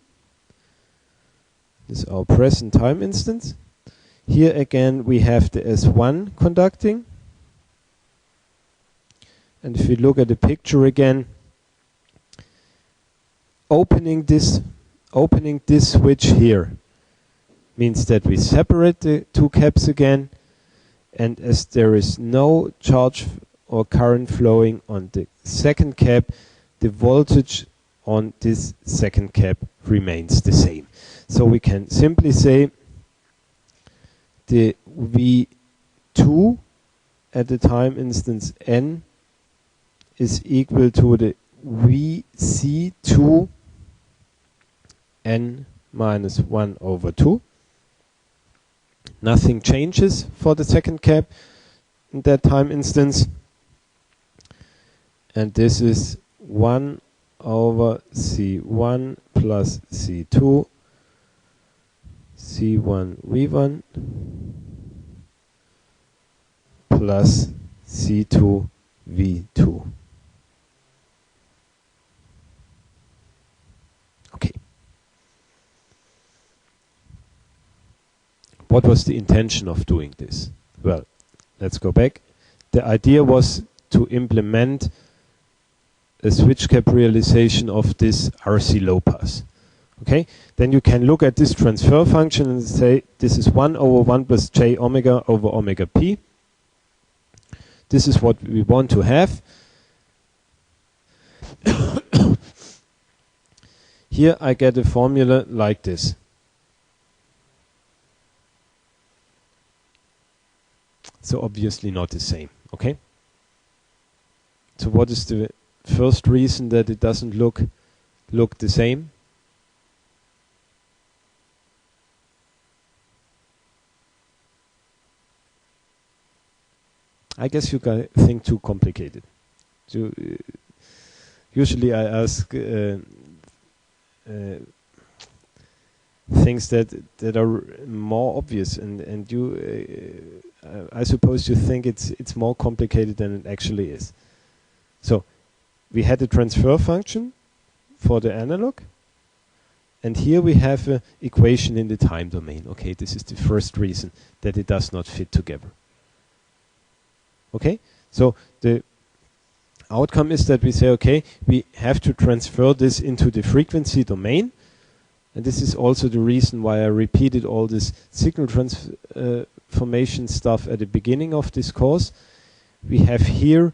This is our present time instance. Here again we have the S1 conducting. And if we look at the picture again, opening this switch here means that we separate the two caps again, and as there is no charge or current flowing on the second cap, the voltage on this second cap remains the same. So we can simply say the V2 at the time instance n is equal to the Vc2 n minus 1 over 2. Nothing changes for the second cap in that time instance. And this is 1 over C1 plus C2 C1 V1 plus C2 V2. Okay. What was the intention of doing this? Well, let's go back. The idea was to implement a switch cap realization of this RC low pass. Okay, then you can look at this transfer function and say this is 1 over 1 plus j omega over omega p. This is what we want to have. Here I get a formula like this. So obviously not the same, okay? So what is the first reason that it doesn't look the same? I guess you guys think too complicated. So, usually I ask things that are more obvious, and you I suppose you think it's more complicated than it actually is. So we had a transfer function for the analog, and here we have an equation in the time domain. Okay, this is the first reason that it does not fit together. Okay, so the outcome is that we say, okay, we have to transfer this into the frequency domain. And this is also the reason why I repeated all this signal transformation stuff at the beginning of this course. We have here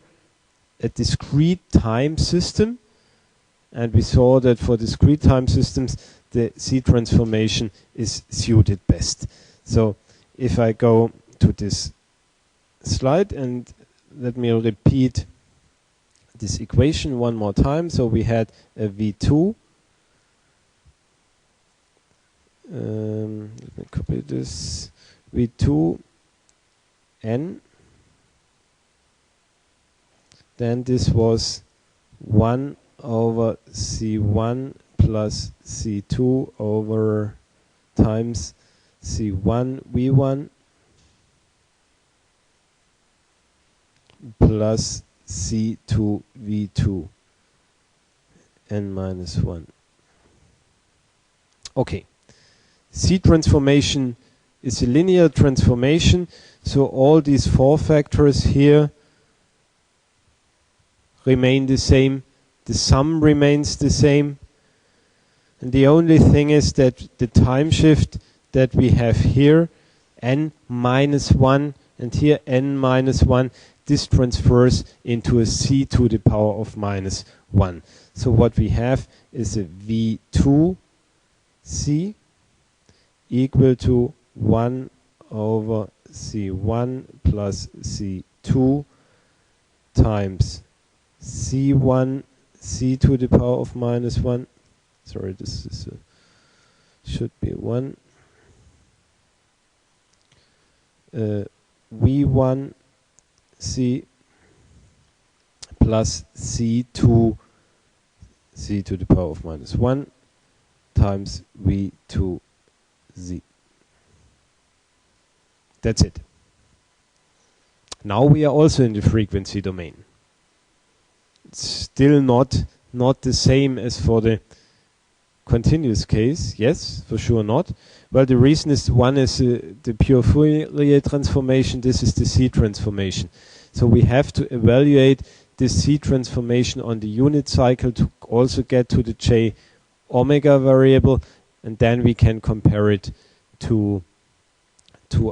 a discrete time system. And we saw that for discrete time systems, the Z transformation is suited best. So if I go to this slide and let me repeat this equation one more time. So we had a V2. Let me copy this. V2 n. Then this was 1 over C1 plus C2 over times C1 V1 plus C2 V2 n minus 1. Okay. Z transformation is a linear transformation, so all these four factors here remain the same. The sum remains the same. And the only thing is that the time shift that we have here, n minus 1, and here n minus 1, this transfers into a c to the power of minus 1. So what we have is a V2 c equal to 1 over C1 plus C2 times C1 c to the power of minus 1. Sorry, this is should be 1. V1 c plus C2 c to the power of minus 1 times V2 Z. That's it. Now we are also in the frequency domain. It's still not the same as for the continuous case. Yes, for sure not. Well, the reason is one is the pure Fourier transformation. This is the C transformation. So we have to evaluate this C transformation on the unit cycle to also get to the J omega variable, and then we can compare it to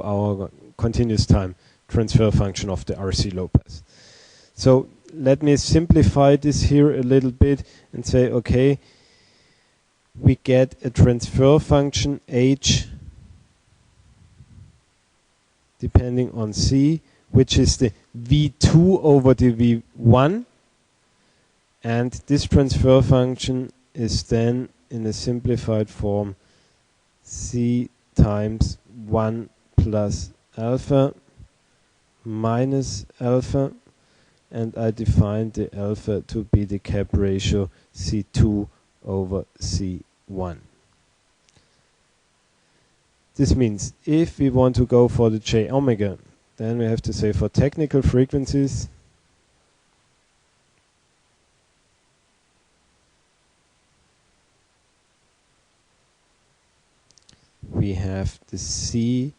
our continuous time transfer function of the RC low pass. So let me simplify this here a little bit and say, okay, we get a transfer function H depending on C, which is the V2 over the V1, and this transfer function is then in a simplified form C times 1 plus alpha minus alpha, and I define the alpha to be the cap ratio C2 over C1. This means if we want to go for the J omega, then we have to say for technical frequencies we have the C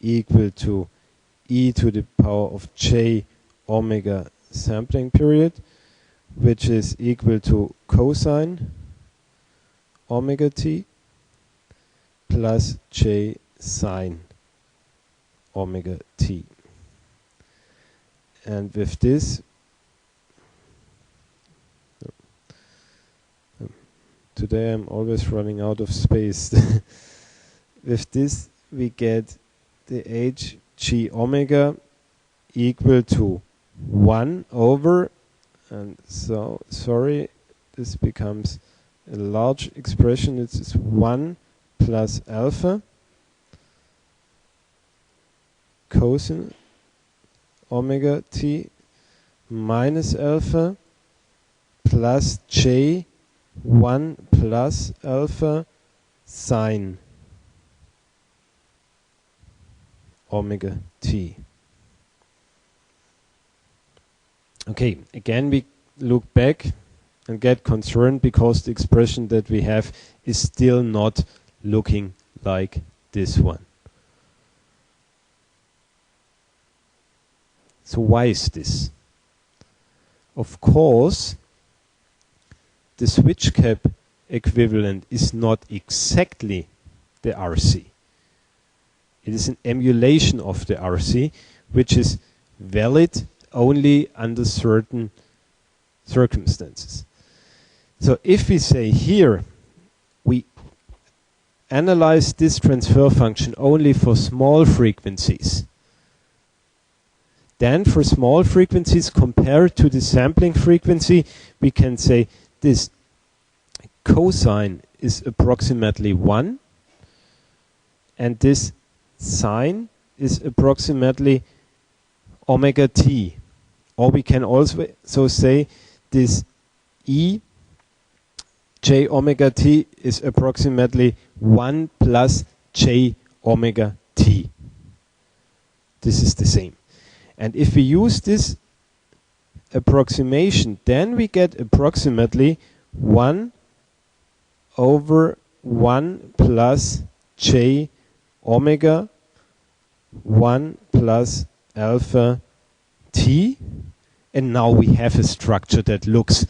equal to e to the power of J omega sampling period, which is equal to cosine omega t plus J sine omega t. And with this, today I'm always running out of space. With this we get the Hg omega equal to 1 over, and so, sorry, this becomes a large expression. It's 1 plus alpha cosine omega t minus alpha plus J 1 plus alpha sine omega t. Okay, again we look back and get concerned because the expression that we have is still not looking like this one. So why is this? Of course, the switch cap equivalent is not exactly the RC. It is an emulation of the RC, which is valid only under certain circumstances. So if we say here, we analyze this transfer function only for small frequencies, then for small frequencies compared to the sampling frequency, we can say this cosine is approximately 1 and this sine is approximately omega t. Or we can also say this e j omega t is approximately 1 plus j omega t. This is the same. And if we use this approximation, then we get approximately 1 over 1 plus j omega 1 plus alpha t. And now we have a structure that looks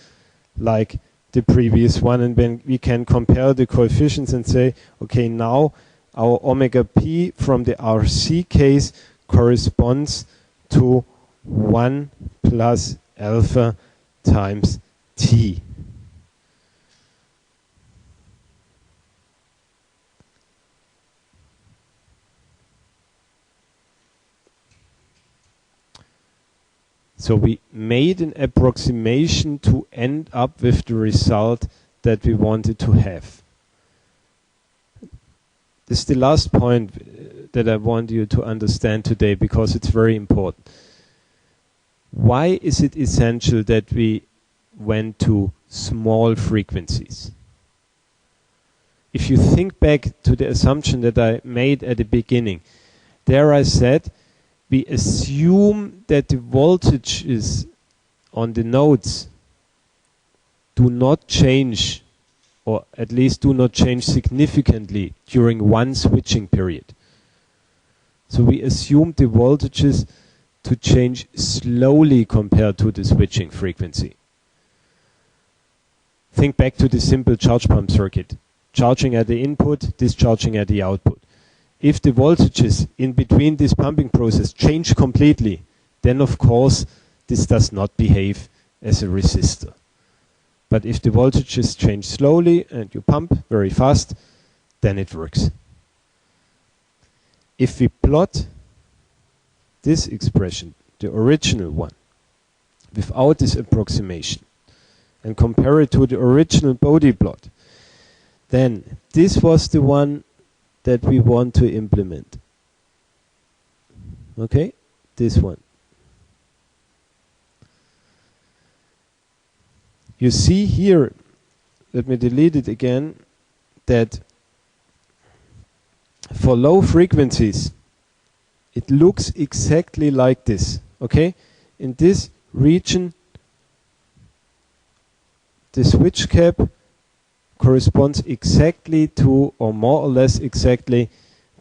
like the previous one, and then we can compare the coefficients and say, okay, now our omega p from the RC case corresponds to 1 plus alpha times t. So we made an approximation to end up with the result that we wanted to have. This is the last point that I want you to understand today because it's very important. Why is it essential that we went to small frequencies? If you think back to the assumption that I made at the beginning, There I said we assume that the voltages on the nodes do not change, or at least do not change significantly during one switching period. So we assume the voltages to change slowly compared to the switching frequency. Think back to the simple charge pump circuit. Charging at the input, discharging at the output. If the voltages in between this pumping process change completely, then of course this does not behave as a resistor. But if the voltages change slowly and you pump very fast, then it works. If we plot this expression, the original one, without this approximation, and compare it to the original Bode plot, then this was the one that we want to implement. Okay, this one. You see here, let me delete it again, that for low frequencies, it looks exactly like this. Okay, in this region, the switch cap corresponds exactly to, or more or less exactly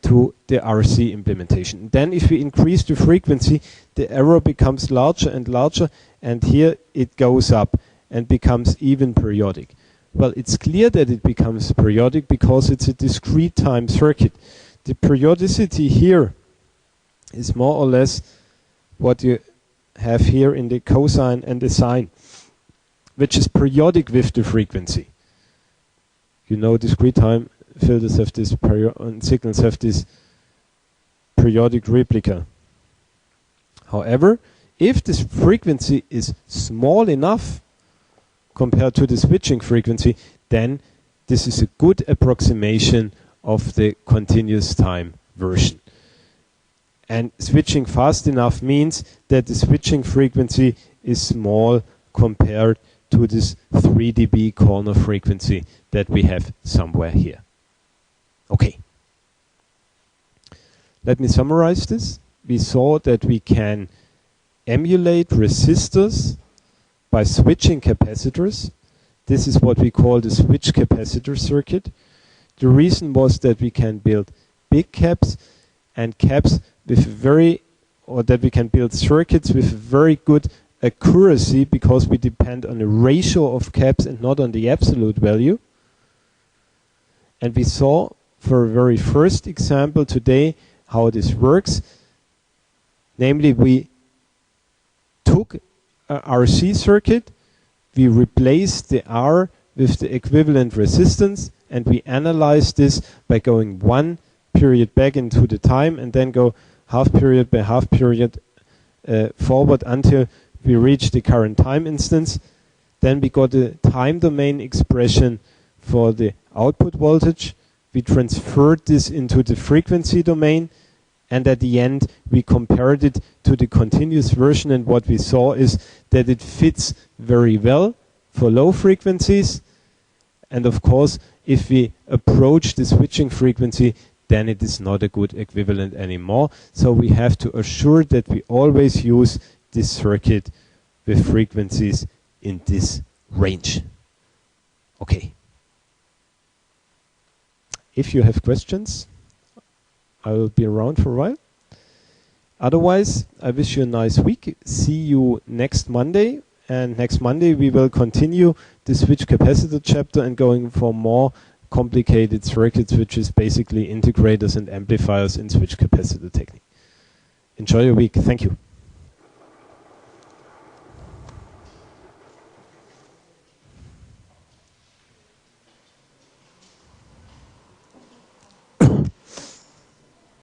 to, the RC implementation. Then if we increase the frequency, the error becomes larger and larger, and here it goes up and becomes even periodic. Well, it's clear that it becomes periodic because it's a discrete time circuit. The periodicity here is more or less what you have here in the cosine and the sine, which is periodic with the frequency. You know, discrete time filters have this and signals have this periodic replica. However, if this frequency is small enough compared to the switching frequency, then this is a good approximation of the continuous time version. And switching fast enough means that the switching frequency is small compared to this 3 dB corner frequency that we have somewhere here. Okay. Let me summarize this. We saw that we can emulate resistors by switching capacitors. This is what we call the switch capacitor circuit. The reason was that we can build big caps and caps with that we can build circuits with very good accuracy because we depend on a ratio of caps and not on the absolute value. And we saw for a very first example today how this works. Namely, we took a RC circuit, we replaced the R with the equivalent resistance, and we analyzed this by going one period back into the time and then go half period by half period forward until we reach the current time instance. Then we got a time domain expression for the output voltage. We transferred this into the frequency domain, and at the end we compared it to the continuous version, and what we saw is that it fits very well for low frequencies. And of course, if we approach the switching frequency, then it is not a good equivalent anymore. So we have to assure that we always use this circuit with frequencies in this range. Okay. If you have questions, I will be around for a while. Otherwise, I wish you a nice week. See you next Monday. And next Monday we will continue the switch capacitor chapter and going for more complicated circuits, which is basically integrators and amplifiers in switch capacitor technique. Enjoy your week. Thank you.